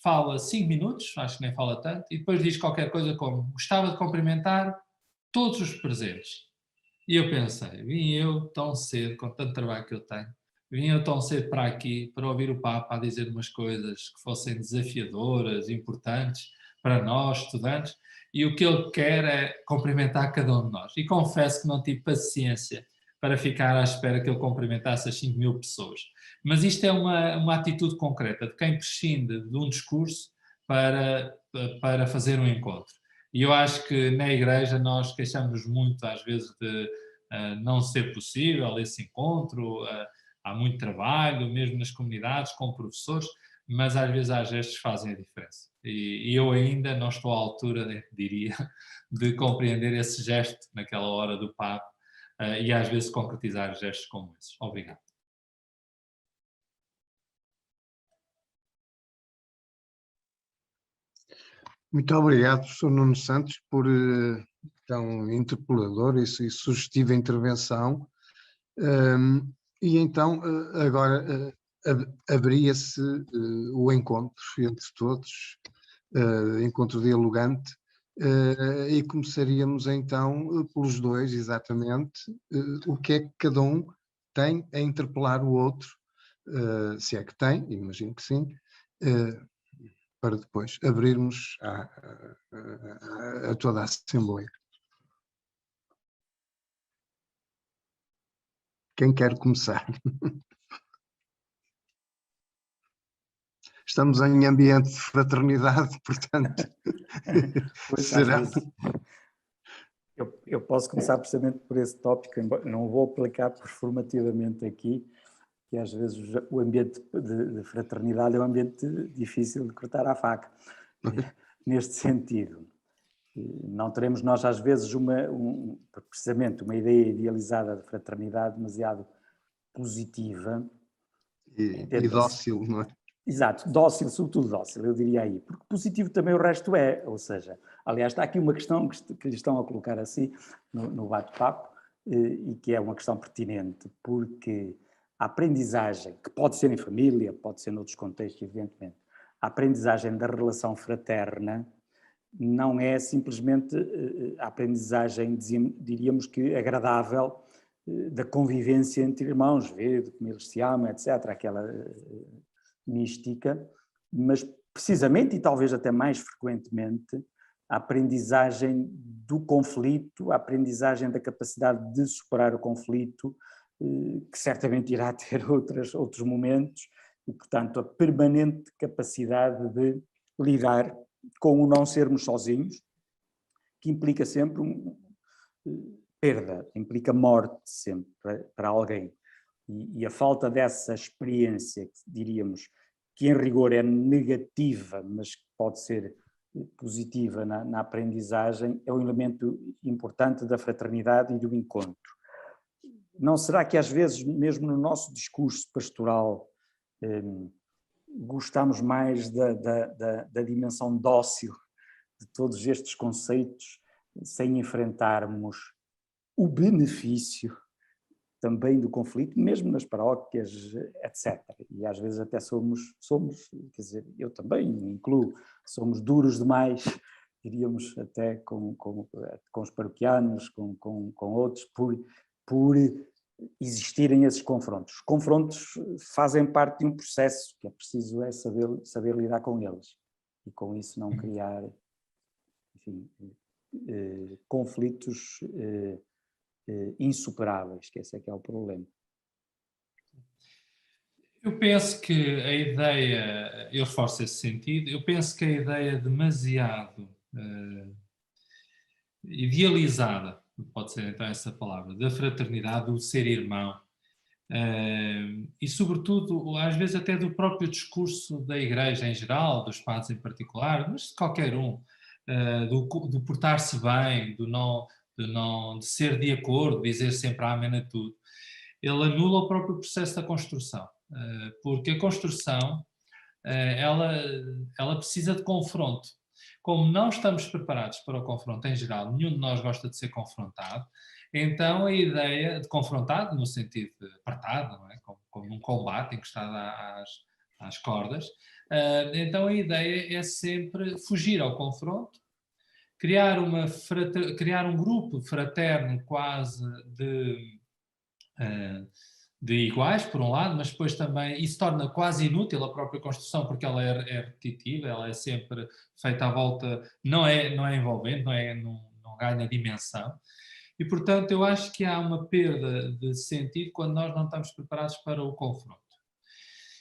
fala 5 minutos, acho que nem fala tanto, e depois diz qualquer coisa como: gostava de cumprimentar todos os presentes. E eu pensei, vim eu tão cedo, com tanto trabalho que eu tenho, vim eu tão cedo para aqui, para ouvir o Papa a dizer umas coisas que fossem desafiadoras, importantes para nós, estudantes, e o que ele quer é cumprimentar cada um de nós. E confesso que não tive paciência para ficar à espera que ele cumprimentasse as 5 mil pessoas. Mas isto é uma atitude concreta de quem prescinde de um discurso para fazer um encontro. E eu acho que na igreja nós queixamos muito às vezes de não ser possível esse encontro, há muito trabalho, mesmo nas comunidades, com professores, mas às vezes há gestos que fazem a diferença. E eu ainda não estou à altura, diria, de compreender esse gesto naquela hora do Papa e às vezes concretizar gestos como esses. Obrigado. Muito obrigado, professor Nuno Santos, por tão interpelador e sugestiva intervenção. E então, agora, abria-se o encontro entre todos, encontro dialogante, e começaríamos então pelos dois, exatamente, o que é que cada um tem a interpelar o outro, se é que tem, imagino que sim, para depois abrirmos a toda a Assembleia. Quem quer começar? Estamos em ambiente de fraternidade, portanto, será... Eu posso começar precisamente por esse tópico, não vou aplicar performativamente aqui, que às vezes o ambiente de fraternidade é um ambiente difícil de cortar à faca, neste sentido. Não teremos nós às vezes precisamente uma ideia idealizada de fraternidade demasiado positiva. E dócil, não é? Exato, dócil, sobretudo dócil, eu diria aí, porque positivo também o resto é, ou seja, aliás está aqui uma questão que lhe estão a colocar assim no bate-papo e que é uma questão pertinente, porque a aprendizagem, que pode ser em família, pode ser noutros contextos, evidentemente, a aprendizagem da relação fraterna não é simplesmente a aprendizagem, diríamos que agradável da convivência entre irmãos, ver como eles se amam, etc., aquela mística, mas precisamente e talvez até mais frequentemente a aprendizagem do conflito, a aprendizagem da capacidade de superar o conflito, que certamente irá ter outros momentos, e portanto a permanente capacidade de lidar com o não sermos sozinhos, que implica sempre perda, implica morte sempre para alguém. E a falta dessa experiência, que diríamos que em rigor é negativa, mas que pode ser positiva na aprendizagem, é um elemento importante da fraternidade e do encontro. Não será que às vezes, mesmo no nosso discurso pastoral, gostamos mais da dimensão dócil de todos estes conceitos, sem enfrentarmos o benefício também do conflito, mesmo nas paróquias, etc. E às vezes até somos, quer dizer, eu também me incluo, somos duros demais, diríamos até com os paroquianos, com outros, por existirem esses confrontos. Os confrontos fazem parte de um processo, que é preciso saber lidar com eles, e com isso não criar, enfim, conflitos insuperáveis, que esse é que é o problema. Eu penso que a ideia, eu reforço esse sentido, eu penso que a ideia demasiado idealizada, pode ser então essa palavra, da fraternidade, do ser irmão, e sobretudo, às vezes até do próprio discurso da Igreja em geral, dos padres em particular, mas de qualquer um, do portar-se bem, de ser de acordo, dizer sempre amém a tudo, ele anula o próprio processo da construção, porque a construção, ela precisa de confronto. Como não estamos preparados para o confronto em geral, nenhum de nós gosta de ser confrontado, então a ideia de confrontado, no sentido de apertado, não é? como num combate encostado às cordas, então a ideia é sempre fugir ao confronto, criar um grupo fraterno quase de iguais, por um lado, mas depois também isso torna quase inútil a própria construção, porque ela é repetitiva, ela é sempre feita à volta, não é envolvente, não ganha dimensão. E, portanto, eu acho que há uma perda de sentido quando nós não estamos preparados para o confronto.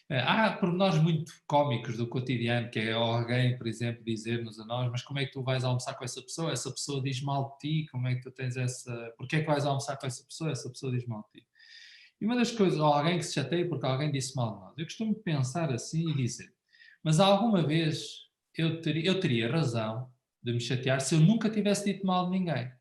Há pormenores muito cómicos do cotidiano, que é alguém, por exemplo, dizer-nos a nós: mas como é que tu vais almoçar com essa pessoa? Essa pessoa diz mal de ti, como é que tu tens essa... Porquê é que vais almoçar com essa pessoa? Essa pessoa diz mal de ti. E uma das coisas, ou alguém que se chateia porque alguém disse mal de nós, eu costumo pensar assim e dizer: mas alguma vez eu teria razão de me chatear se eu nunca tivesse dito mal de ninguém.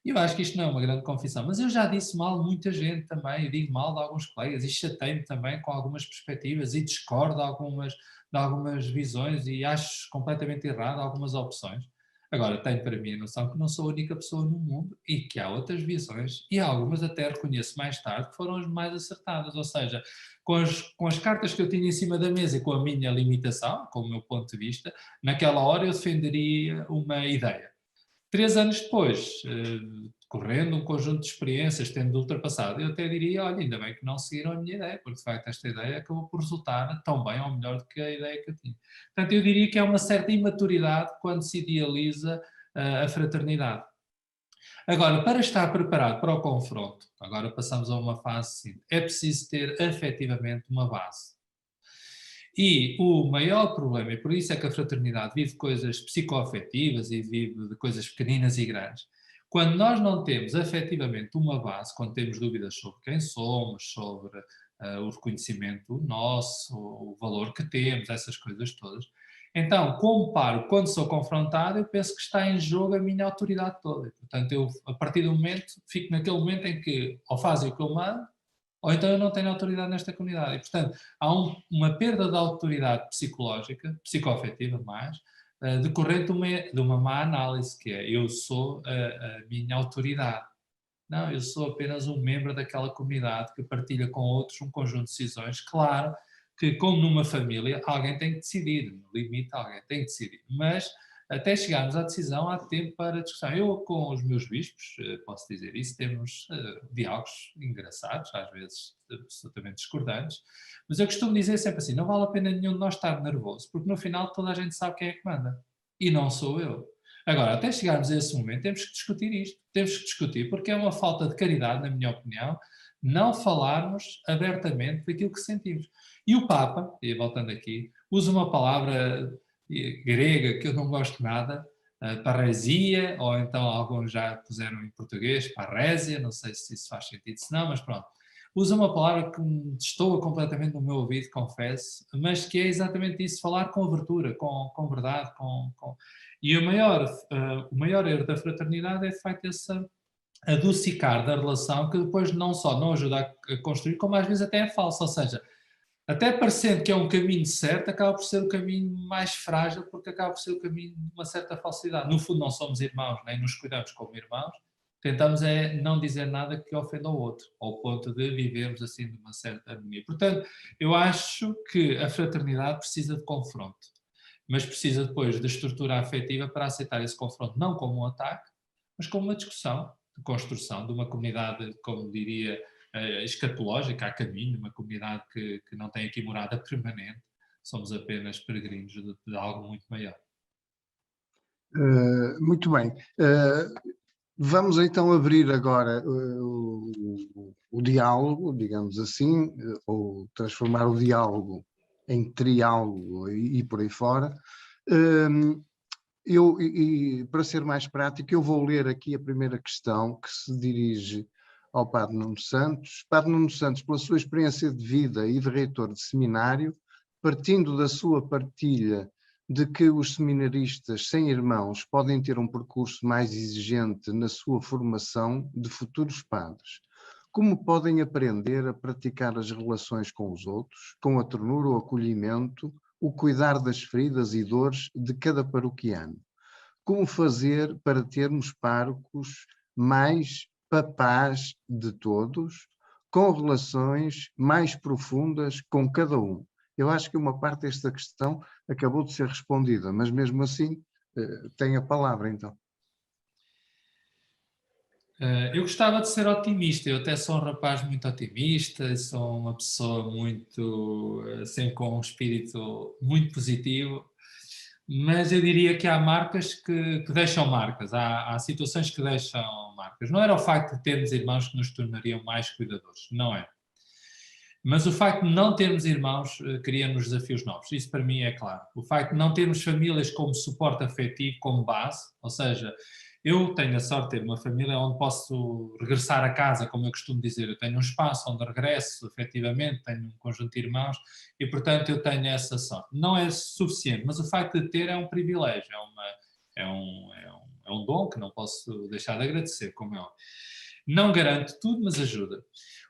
E eu acho que isto não é uma grande confissão, mas eu já disse mal de muita gente também, eu digo mal de alguns colegas e chatei-me também com algumas perspectivas e discordo de algumas visões e acho completamente errado algumas opções. Agora, tenho para mim a noção que não sou a única pessoa no mundo e que há outras visões, e algumas até reconheço mais tarde que foram as mais acertadas, ou seja, com as cartas que eu tinha em cima da mesa e com a minha limitação, com o meu ponto de vista, naquela hora eu defenderia uma ideia. 3 anos depois, correndo um conjunto de experiências, tendo ultrapassado, eu até diria: olha, ainda bem que não seguiram a minha ideia, porque de facto esta ideia acabou por resultar tão bem ou melhor do que a ideia que eu tinha. Portanto, eu diria que é uma certa imaturidade quando se idealiza a fraternidade. Agora, para estar preparado para o confronto, agora passamos a uma fase seguinte, é preciso ter efetivamente uma base. E o maior problema, e por isso é que a fraternidade vive coisas psicoafetivas e vive de coisas pequeninas e grandes, quando nós não temos efetivamente uma base, quando temos dúvidas sobre quem somos, sobre o reconhecimento nosso, o valor que temos, essas coisas todas, então, como paro, quando sou confrontado, eu penso que está em jogo a minha autoridade toda. Portanto, eu, a partir do momento, fico naquele momento em que ou fazem o que eu mando, ou então eu não tenho autoridade nesta comunidade. E, portanto, há uma perda de autoridade psicológica, psicoafetiva mais, decorrente de uma má análise, que é: eu sou a minha autoridade. Não, eu sou apenas um membro daquela comunidade que partilha com outros um conjunto de decisões. Claro que, como numa família, alguém tem que decidir, no limite alguém tem que decidir, mas até chegarmos à decisão, há tempo para discussão. Eu, com os meus bispos, posso dizer isso, temos diálogos engraçados, às vezes absolutamente discordantes, mas eu costumo dizer sempre assim, não vale a pena nenhum de nós estar nervoso, porque no final toda a gente sabe quem é que manda, e não sou eu. Agora, até chegarmos a esse momento, temos que discutir isto, temos que discutir, porque é uma falta de caridade, na minha opinião, não falarmos abertamente daquilo que sentimos. E o Papa, e voltando aqui, usa uma palavra grega que eu não gosto nada, parresia, ou então alguns já puseram em português, parrésia, não sei se isso faz sentido, se não, mas pronto. Usa uma palavra que me destoa completamente no meu ouvido, confesso, mas que é exatamente isso, falar com abertura, com verdade, E o maior erro da fraternidade é de facto esse adocicar da relação, que depois não só não ajuda a construir, como às vezes até é falso, ou seja, até parecendo que é um caminho certo, acaba por ser o caminho mais frágil, porque acaba por ser o caminho de uma certa falsidade. No fundo não somos irmãos, nem nos cuidamos como irmãos, tentamos é não dizer nada que ofenda o outro, ao ponto de vivermos assim de uma certa harmonia. Portanto, eu acho que a fraternidade precisa de confronto, mas precisa depois de estrutura afetiva para aceitar esse confronto, não como um ataque, mas como uma discussão, de construção de uma comunidade, como diria, escatológica, a caminho, de uma comunidade que não tem aqui morada permanente, somos apenas peregrinos de algo muito maior. Muito bem. Vamos então abrir agora o diálogo, digamos assim, ou transformar o diálogo em triálogo e por aí fora. Para ser mais prático, eu vou ler aqui a primeira questão que se dirige ao Padre Nuno Santos. Padre Nuno Santos, pela sua experiência de vida e de reitor de seminário, partindo da sua partilha de que os seminaristas sem irmãos podem ter um percurso mais exigente na sua formação de futuros padres, como podem aprender a praticar as relações com os outros, com a ternura, o acolhimento, o cuidar das feridas e dores de cada paroquiano? Como fazer para termos párocos mais papás de todos, com relações mais profundas com cada um? Eu acho que uma parte desta questão acabou de ser respondida, mas mesmo assim tem a palavra então. Eu gostava de ser otimista, eu até sou um rapaz muito otimista, sou uma pessoa muito, sempre com um espírito muito positivo, mas eu diria que há marcas que deixam marcas, há situações que deixam marcas. Não era o facto de termos irmãos que nos tornariam mais cuidadores, não é. Mas o facto de não termos irmãos cria-nos desafios novos, isso para mim é claro. O facto de não termos famílias como suporte afetivo, como base, ou seja, eu tenho a sorte de ter uma família onde posso regressar a casa, como eu costumo dizer, eu tenho um espaço onde regresso efetivamente, tenho um conjunto de irmãos e, portanto, eu tenho essa sorte. Não é suficiente, mas o facto de ter é um privilégio, é um dom que não posso deixar de agradecer, como é óbvio. Não garante tudo, mas ajuda.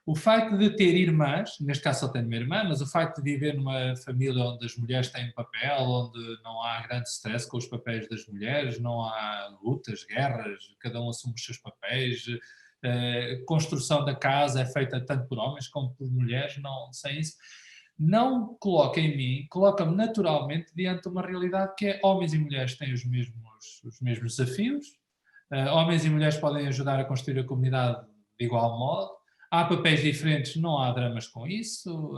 O facto de ter irmãs, neste caso só tenho uma irmã, mas o facto de viver numa família onde as mulheres têm um papel, onde não há grande stress com os papéis das mulheres, não há lutas, guerras, cada um assume os seus papéis, a construção da casa é feita tanto por homens como por mulheres, não, sem isso, não coloca em mim, coloca-me naturalmente diante de uma realidade que é homens e mulheres têm os mesmos desafios, homens e mulheres podem ajudar a construir a comunidade de igual modo. Há papéis diferentes, não há dramas com isso,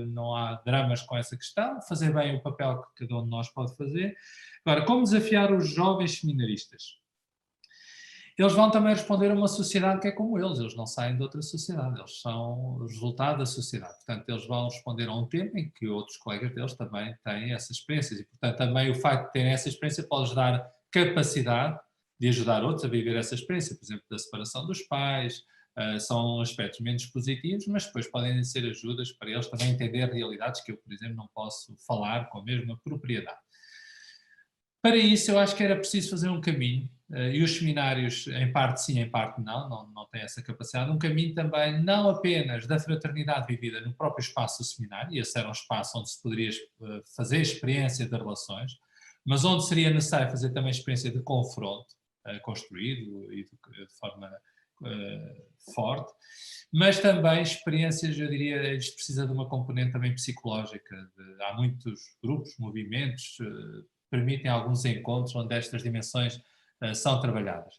não há dramas com essa questão, fazer bem o papel que cada um de nós pode fazer. Agora, como desafiar os jovens seminaristas? Eles vão também responder a uma sociedade que é como eles não saem de outra sociedade, eles são o resultado da sociedade. Portanto, eles vão responder a um tema em que outros colegas deles também têm essas experiências e, portanto, também o facto de terem essa experiência pode-lhes dar capacidade de ajudar outros a viver essa experiência, por exemplo, da separação dos pais. São aspectos menos positivos, mas depois podem ser ajudas para eles também entender realidades que eu, por exemplo, não posso falar com a mesma propriedade. Para isso, eu acho que era preciso fazer um caminho, e os seminários, em parte sim, em parte não têm essa capacidade, um caminho também não apenas da fraternidade vivida no próprio espaço do seminário, e esse era um espaço onde se poderia fazer experiência de relações, mas onde seria necessário fazer também experiência de confronto, construído e de forma forte, mas também experiências, eu diria, isto precisa de uma componente também psicológica. Há muitos grupos, movimentos, permitem alguns encontros onde estas dimensões são trabalhadas.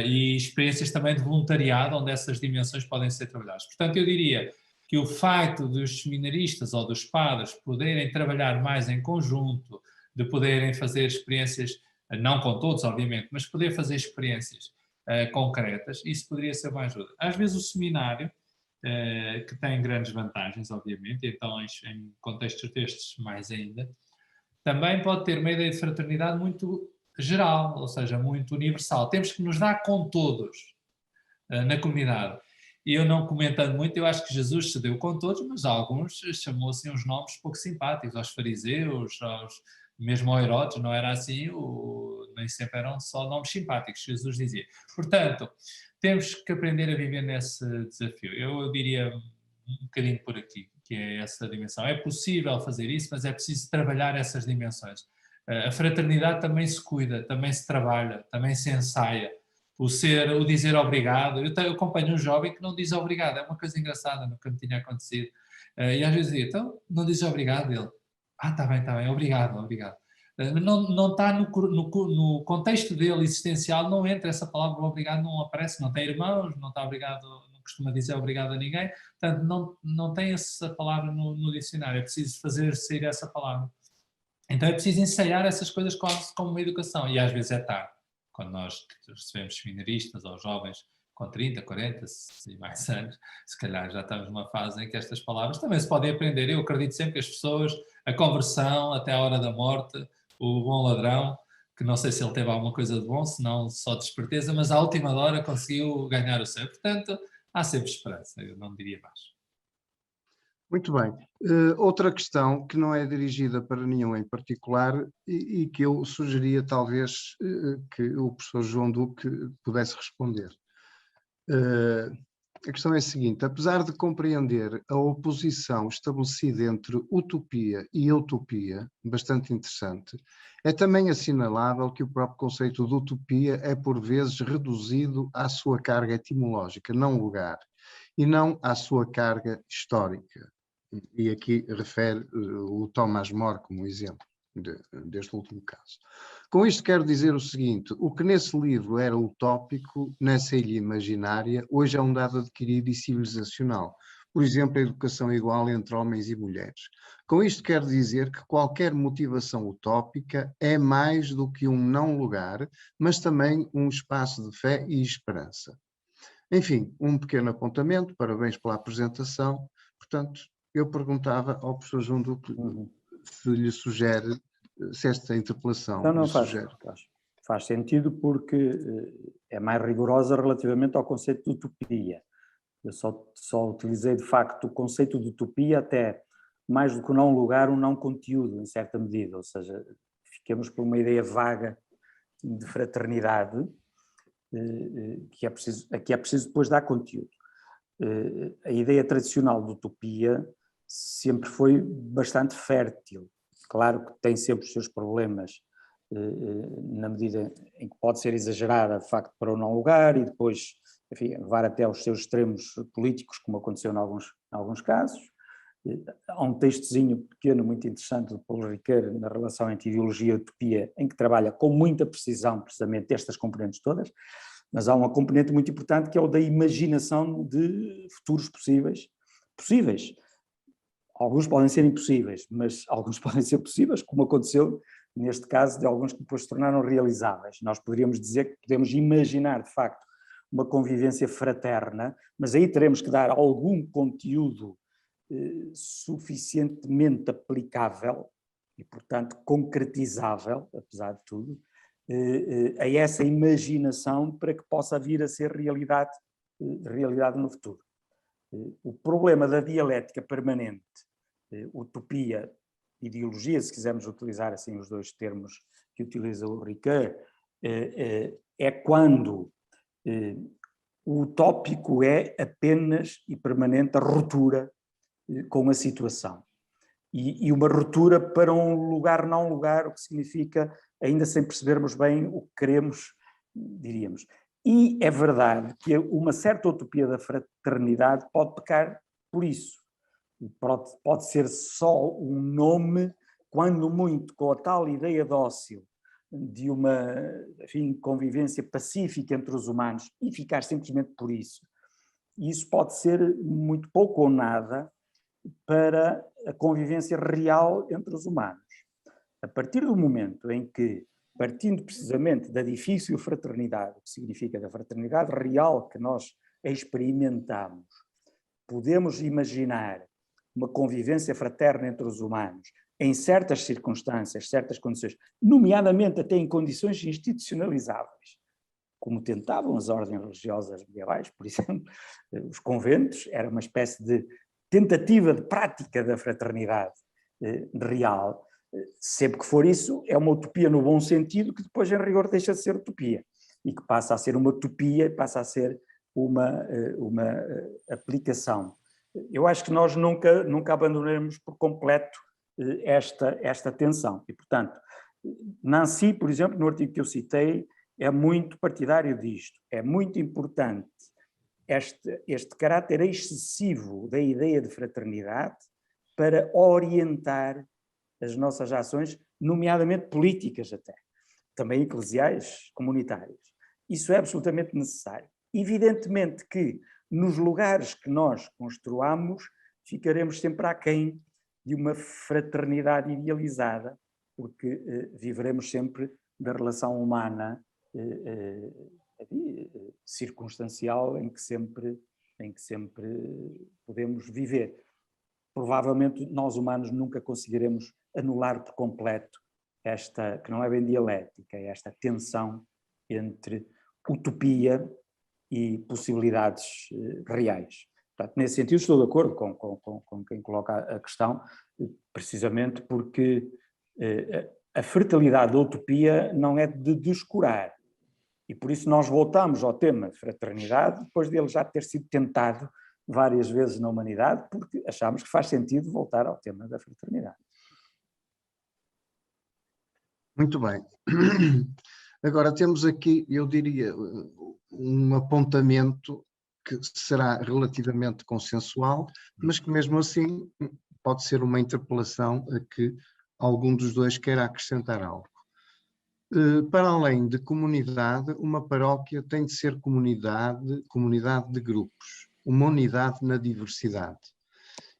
E experiências também de voluntariado, onde essas dimensões podem ser trabalhadas. Portanto, eu diria que o facto dos seminaristas ou dos padres poderem trabalhar mais em conjunto, de poderem fazer experiências, não com todos, obviamente, mas poder fazer experiências concretas, isso poderia ser uma ajuda. Às vezes o seminário, que tem grandes vantagens, obviamente, então em contextos destes mais ainda, também pode ter uma ideia de fraternidade muito geral, ou seja, muito universal. Temos que nos dar com todos na comunidade. E eu não comentando muito, eu acho que Jesus se deu com todos, mas alguns chamou assim uns nomes pouco simpáticos, aos fariseus, mesmo ao Herodes, não era assim, nem sempre eram só nomes simpáticos, Jesus dizia. Portanto, temos que aprender a viver nesse desafio. Eu diria um bocadinho por aqui, que é essa dimensão. É possível fazer isso, mas é preciso trabalhar essas dimensões. A fraternidade também se cuida, também se trabalha, também se ensaia. O dizer obrigado. Eu acompanho um jovem que não diz obrigado, é uma coisa engraçada, nunca me tinha acontecido. E às vezes dizia, então, não diz obrigado? Ele, está bem, obrigado. Não está no contexto dele existencial, não entra essa palavra obrigado, não aparece, não tem irmãos, não está obrigado, não costuma dizer obrigado a ninguém, portanto não tem essa palavra no dicionário, é preciso fazer sair essa palavra. Então é preciso ensaiar essas coisas quase como uma educação, e às vezes é tarde, quando nós recebemos seminaristas ou jovens com 30, 40 e mais anos, se calhar já estamos numa fase em que estas palavras também se podem aprender. Eu acredito sempre que as pessoas, a conversão até a hora da morte, o bom ladrão, que não sei se ele teve alguma coisa de bom, senão só de esperteza, mas à última hora conseguiu ganhar o céu. Portanto, há sempre esperança, eu não diria mais. Muito bem. Outra questão que não é dirigida para nenhum em particular e que eu sugeria talvez que o professor João Duque pudesse responder. A questão é a seguinte: apesar de compreender a oposição estabelecida entre utopia e utopia, bastante interessante, é também assinalável que o próprio conceito de utopia é por vezes reduzido à sua carga etimológica, não lugar, e não à sua carga histórica. E aqui refere o Thomas More como exemplo deste último caso. Com isto quero dizer o seguinte: o que nesse livro era utópico, nessa ilha imaginária, hoje é um dado adquirido e civilizacional. Por exemplo, a educação igual entre homens e mulheres. Com isto quero dizer que qualquer motivação utópica é mais do que um não lugar, mas também um espaço de fé e esperança. Enfim, um pequeno apontamento, parabéns pela apresentação. Portanto, eu perguntava ao professor João Duque se lhe sugere, se esta interpelação lhe sugere. Faz sentido porque é mais rigorosa relativamente ao conceito de utopia. Eu só utilizei de facto o conceito de utopia até mais do que um não lugar, um não conteúdo, em certa medida, ou seja, fiquemos por uma ideia vaga de fraternidade que é preciso depois dar conteúdo. A ideia tradicional de utopia sempre foi bastante fértil. Claro que tem sempre os seus problemas, na medida em que pode ser exagerada, de facto, para o não lugar e depois, enfim, levar até aos seus extremos políticos, como aconteceu em alguns casos. Há um textozinho pequeno, muito interessante, do Paulo Ricoeur, na relação entre ideologia e utopia, em que trabalha com muita precisão, precisamente, estas componentes todas, mas há uma componente muito importante que é o da imaginação de futuros possíveis. Alguns podem ser impossíveis, mas alguns podem ser possíveis, como aconteceu neste caso de alguns que depois se tornaram realizáveis. Nós poderíamos dizer que podemos imaginar, de facto, uma convivência fraterna, mas aí teremos que dar algum conteúdo suficientemente aplicável e, portanto, concretizável, apesar de tudo, a essa imaginação para que possa vir a ser realidade no futuro. O problema da dialética permanente, utopia, ideologia, se quisermos utilizar assim os dois termos que utiliza o Ricoeur, é quando o utópico é apenas e permanente a ruptura com a situação. E uma ruptura para um lugar não lugar, o que significa, ainda sem percebermos bem o que queremos, diríamos. E é verdade que uma certa utopia da fraternidade pode pecar por isso. Pode ser só um nome quando muito com a tal ideia dócil de uma, enfim, convivência pacífica entre os humanos e ficar simplesmente por isso. E isso pode ser muito pouco ou nada para a convivência real entre os humanos. A partir do momento em que, partindo precisamente da difícil fraternidade, o que significa da fraternidade real que nós experimentamos, podemos imaginar uma convivência fraterna entre os humanos em certas circunstâncias, certas condições, nomeadamente até em condições institucionalizáveis, como tentavam as ordens religiosas medievais, por exemplo, os conventos, era uma espécie de tentativa de prática da fraternidade real. Sempre que for isso, é uma utopia no bom sentido, que depois em rigor deixa de ser utopia, e que passa a ser uma utopia, passa a ser uma aplicação. Eu acho que nós nunca abandonaremos por completo esta tensão. E, portanto, Nancy, por exemplo, no artigo que eu citei, é muito partidário disto. É muito importante este caráter excessivo da ideia de fraternidade para orientar as nossas ações, nomeadamente políticas até, também eclesiais, comunitárias. Isso é absolutamente necessário. Evidentemente que nos lugares que nós construamos ficaremos sempre aquém de uma fraternidade idealizada, porque viveremos sempre da relação humana circunstancial em que sempre podemos viver. Provavelmente nós humanos nunca conseguiremos anular por completo esta, que não é bem dialética, esta tensão entre utopia e possibilidades reais. Portanto, nesse sentido estou de acordo com quem coloca a questão, precisamente porque a fertilidade da utopia não é de descurar. E por isso nós voltamos ao tema de fraternidade, depois dele já ter sido tentado várias vezes na humanidade, porque achamos que faz sentido voltar ao tema da fraternidade. Muito bem. Agora temos aqui, eu diria, um apontamento que será relativamente consensual, mas que mesmo assim pode ser uma interpelação a que algum dos dois queira acrescentar algo. Para além de comunidade, uma paróquia tem de ser comunidade de grupos, uma unidade na diversidade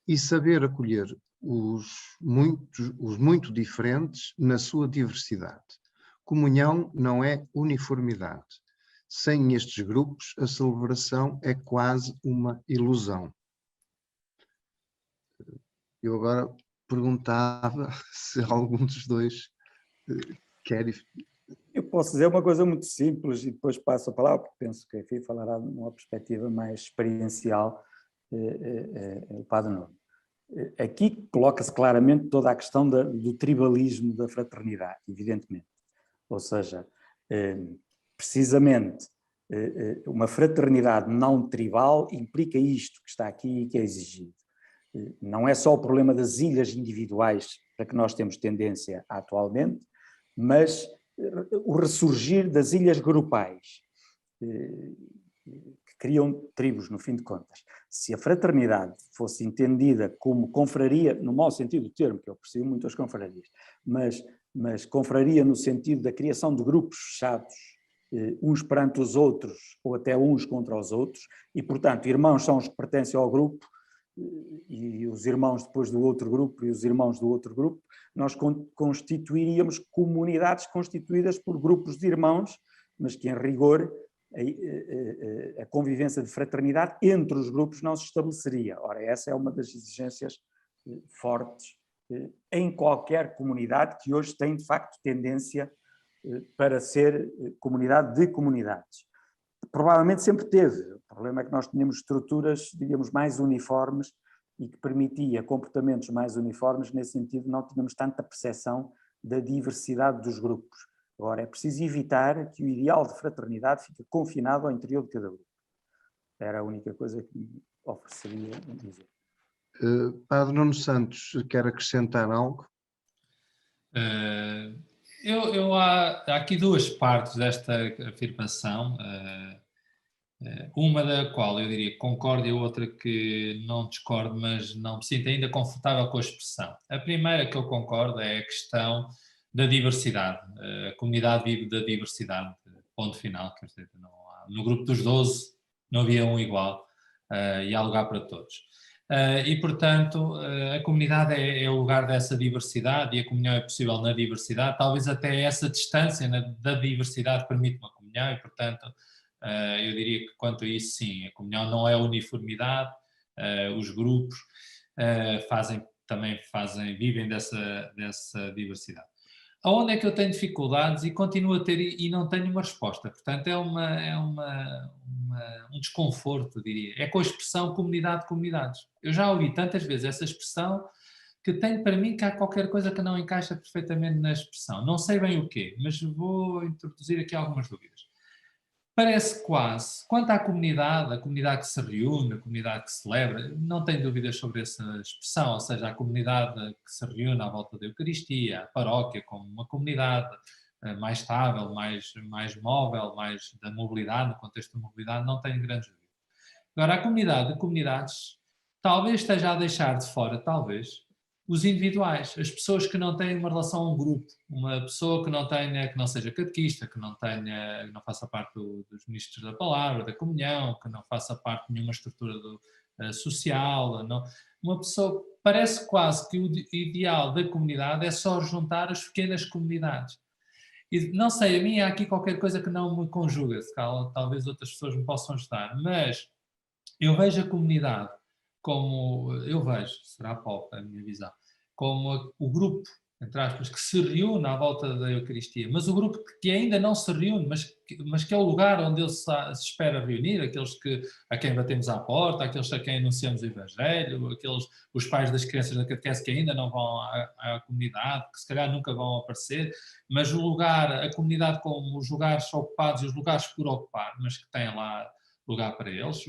e saber acolher os muito diferentes na sua diversidade. Comunhão não é uniformidade. Sem estes grupos, a celebração é quase uma ilusão. Eu agora perguntava se algum dos dois quer... Eu posso dizer uma coisa muito simples e depois passo a palavra, porque penso que enfim, falará numa perspectiva mais experiencial o Padre Nuno. Aqui coloca-se claramente toda a questão do tribalismo da fraternidade, evidentemente. Ou seja, precisamente uma fraternidade não tribal implica isto que está aqui e que é exigido. Não é só o problema das ilhas individuais para que nós temos tendência atualmente, mas o ressurgir das ilhas grupais, que criam tribos, no fim de contas. Se a fraternidade fosse entendida como confraria, no mau sentido do termo, que eu aprecio muito as confrarias, mas confraria no sentido da criação de grupos fechados, uns perante os outros, ou até uns contra os outros, e, portanto, irmãos são os que pertencem ao grupo, e os irmãos depois do outro grupo e os irmãos do outro grupo, nós constituiríamos comunidades constituídas por grupos de irmãos, mas que em rigor a convivência de fraternidade entre os grupos não se estabeleceria. Ora, essa é uma das exigências fortes em qualquer comunidade que hoje tem de facto tendência para ser comunidade de comunidades. Provavelmente sempre teve. O problema é que nós tínhamos estruturas, diríamos, mais uniformes e que permitia comportamentos mais uniformes. Nesse sentido, não tínhamos tanta percepção da diversidade dos grupos. Agora, é preciso evitar que o ideal de fraternidade fique confinado ao interior de cada grupo. Era a única coisa que me ofereceria a dizer. Padre Nuno Santos, quer acrescentar algo? Há aqui duas partes desta afirmação. Uma da qual eu diria que concordo e a outra que não discordo, mas não me sinto ainda confortável com a expressão. A primeira que eu concordo é a questão da diversidade. A comunidade vive da diversidade, ponto final. Quer dizer, no grupo dos 12 não havia um igual e há lugar para todos. E, portanto, a comunidade é o lugar dessa diversidade e a comunhão é possível na diversidade. Talvez até essa distância da diversidade permite uma comunhão e, portanto, eu diria que quanto a isso, sim, a comunhão não é uniformidade, os grupos vivem dessa diversidade. Aonde é que eu tenho dificuldades e continuo a ter e não tenho uma resposta? Portanto, é um desconforto, diria. É com a expressão comunidade de comunidades. Eu já ouvi tantas vezes essa expressão que tenho para mim que há qualquer coisa que não encaixa perfeitamente na expressão. Não sei bem o quê, mas vou introduzir aqui algumas dúvidas. Parece quase, quanto à comunidade, a comunidade que se reúne, a comunidade que celebra, não tenho dúvidas sobre essa expressão, ou seja, a comunidade que se reúne à volta da Eucaristia, a paróquia como uma comunidade mais estável, mais móvel, mais da mobilidade, no contexto da mobilidade, não tenho grandes dúvidas. Agora, a comunidade de comunidades talvez esteja a deixar de fora, talvez, os individuais, as pessoas que não têm uma relação a um grupo, uma pessoa que não seja catequista, que não faça parte dos ministros da palavra, da comunhão, que não faça parte de nenhuma estrutura social, uma pessoa, parece quase que o ideal da comunidade é só juntar as pequenas comunidades. E não sei, a mim há aqui qualquer coisa que não me conjuga, talvez outras pessoas me possam ajudar, mas eu vejo a comunidade será pouco a minha visão, como o grupo, entre aspas, que se reúne à volta da Eucaristia, mas o grupo que ainda não se reúne, mas que é o lugar onde ele se espera reunir, aqueles a quem batemos à porta, aqueles a quem anunciamos o Evangelho, os pais das crianças da catequese que ainda não vão à comunidade, que se calhar nunca vão aparecer, mas a comunidade como os lugares ocupados e os lugares por ocupar, mas que têm lá lugar para eles,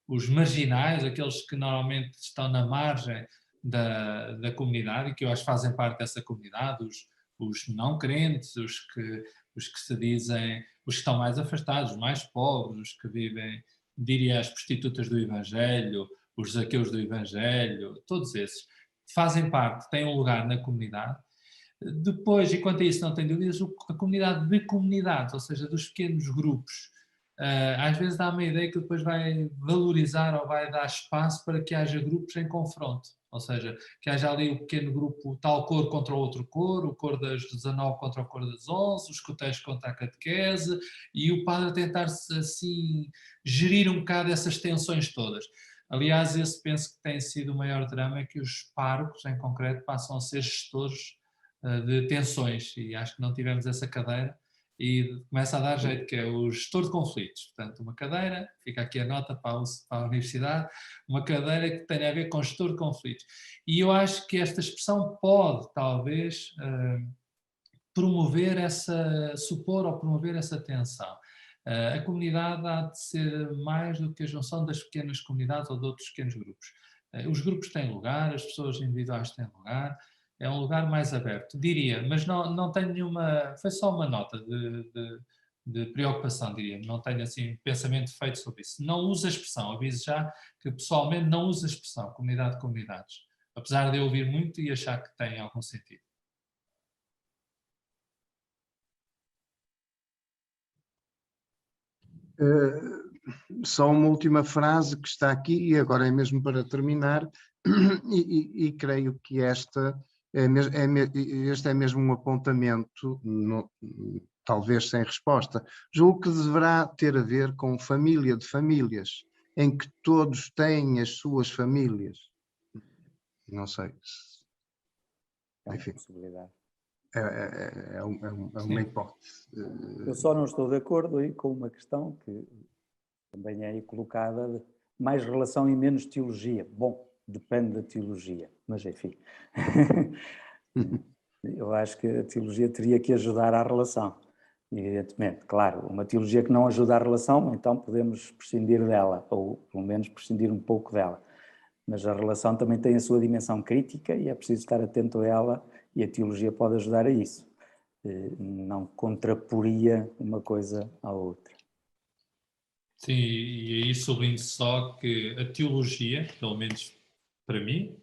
os marginais, aqueles que normalmente estão na margem da comunidade e que eu acho que fazem parte dessa comunidade, os não crentes, os que se dizem, os que estão mais afastados, os mais pobres, os que vivem, diria, as prostitutas do Evangelho, os zaqueus do Evangelho, todos esses fazem parte, têm um lugar na comunidade. Depois, e quanto a isso não tenho dúvidas, a comunidade de comunidades, ou seja, dos pequenos grupos, às vezes dá-me a ideia que depois vai valorizar ou vai dar espaço para que haja grupos em confronto, ou seja, que haja ali o pequeno grupo, tal cor contra o outro cor, o cor das 19 contra o cor das 11, os escoteiros contra a catequese, e o padre a tentar assim gerir um bocado essas tensões todas. Aliás, esse penso que tem sido o maior drama, é que os párocos, em concreto, passam a ser gestores de tensões, e acho que não tivemos essa cadeira, e começa a dar jeito, que é o gestor de conflitos. Portanto, uma cadeira, fica aqui a nota para a universidade, uma cadeira que tem a ver com gestor de conflitos. E eu acho que esta expressão pode, talvez, supor ou promover essa tensão. A comunidade há de ser mais do que a junção das pequenas comunidades ou de outros pequenos grupos. Os grupos têm lugar, as pessoas individuais têm lugar, é um lugar mais aberto, diria, mas não tenho nenhuma, foi só uma nota de preocupação, diria, não tenho assim pensamento feito sobre isso. Não uso a expressão, aviso já que pessoalmente não uso a expressão comunidade de comunidades, apesar de eu ouvir muito e achar que tem algum sentido. Só uma última frase que está aqui, e agora é mesmo para terminar, e creio que este é mesmo um apontamento, talvez sem resposta. Julgo que deverá ter a ver com família de famílias, em que todos têm as suas famílias. Não sei. Enfim. É uma hipótese. Eu só não estou de acordo aí com uma questão que também é aí colocada de mais relação e menos teologia. Bom, depende da teologia, mas enfim. Eu acho que a teologia teria que ajudar à relação, evidentemente. Claro, uma teologia que não ajuda à relação, então podemos prescindir dela, ou pelo menos prescindir um pouco dela. Mas a relação também tem a sua dimensão crítica e é preciso estar atento a ela, e a teologia pode ajudar a isso. Não contraporia uma coisa à outra. Sim, e aí sublinho só que a teologia, pelo menos para mim,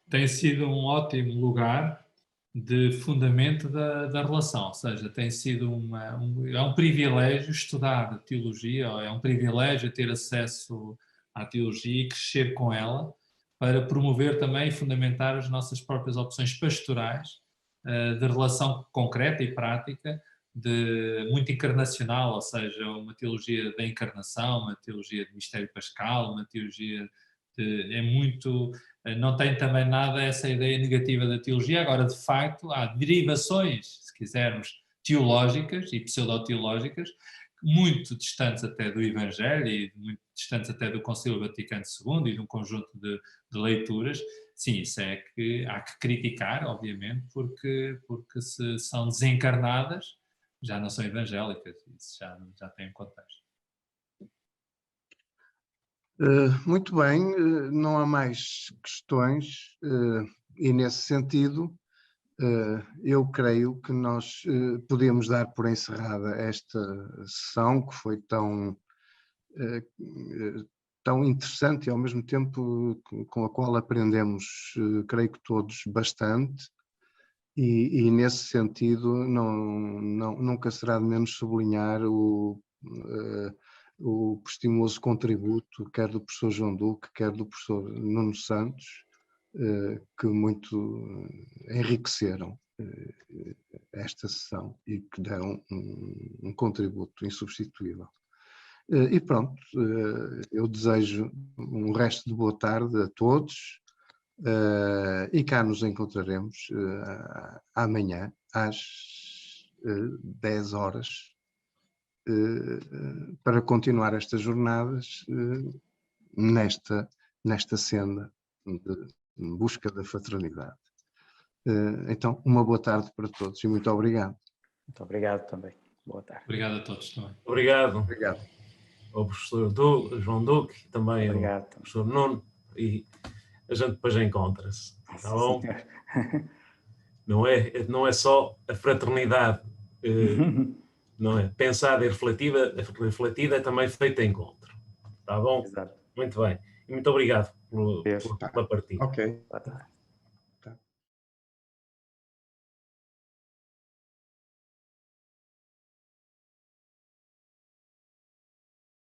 tem sido um ótimo lugar de fundamento da relação, ou seja, tem sido é um privilégio estudar teologia, ou é um privilégio ter acesso à teologia e crescer com ela, para promover também e fundamentar as nossas próprias opções pastorais, de relação concreta e prática, muito encarnacional, ou seja, uma teologia da encarnação, uma teologia de mistério pascal, uma teologia é muito, não tem também nada essa ideia negativa da teologia. Agora, de facto, há derivações, se quisermos, teológicas e pseudo-teológicas, muito distantes até do Evangelho e muito distantes até do Concílio Vaticano II e de um conjunto de leituras. Sim, isso é que há que criticar, obviamente, porque se são desencarnadas, já não são evangélicas, isso já tem um contexto. Muito bem, não há mais questões e nesse sentido eu creio que nós podemos dar por encerrada esta sessão que foi tão interessante e ao mesmo tempo com a qual aprendemos, creio que todos, bastante, e nesse sentido nunca será de menos sublinhar o prestimoso contributo, quer do professor João Duque, quer do professor Nuno Santos, que muito enriqueceram esta sessão e que deram um contributo insubstituível. E pronto, eu desejo um resto de boa tarde a todos e cá nos encontraremos amanhã às 10 horas para continuar estas jornadas nesta senda de busca da fraternidade. Então, uma boa tarde para todos e muito obrigado. Muito obrigado também. Boa tarde. Obrigado a todos também. Obrigado. Obrigado. Ao professor João Duque, também Obrigado. ao professor Nuno, e a gente depois encontra-se, está bom? Não é só a fraternidade, não é? Pensada e refletida é também feita em encontro, está bom? Exato. Muito bem, e muito obrigado pela partilha. Ok. Boa tarde.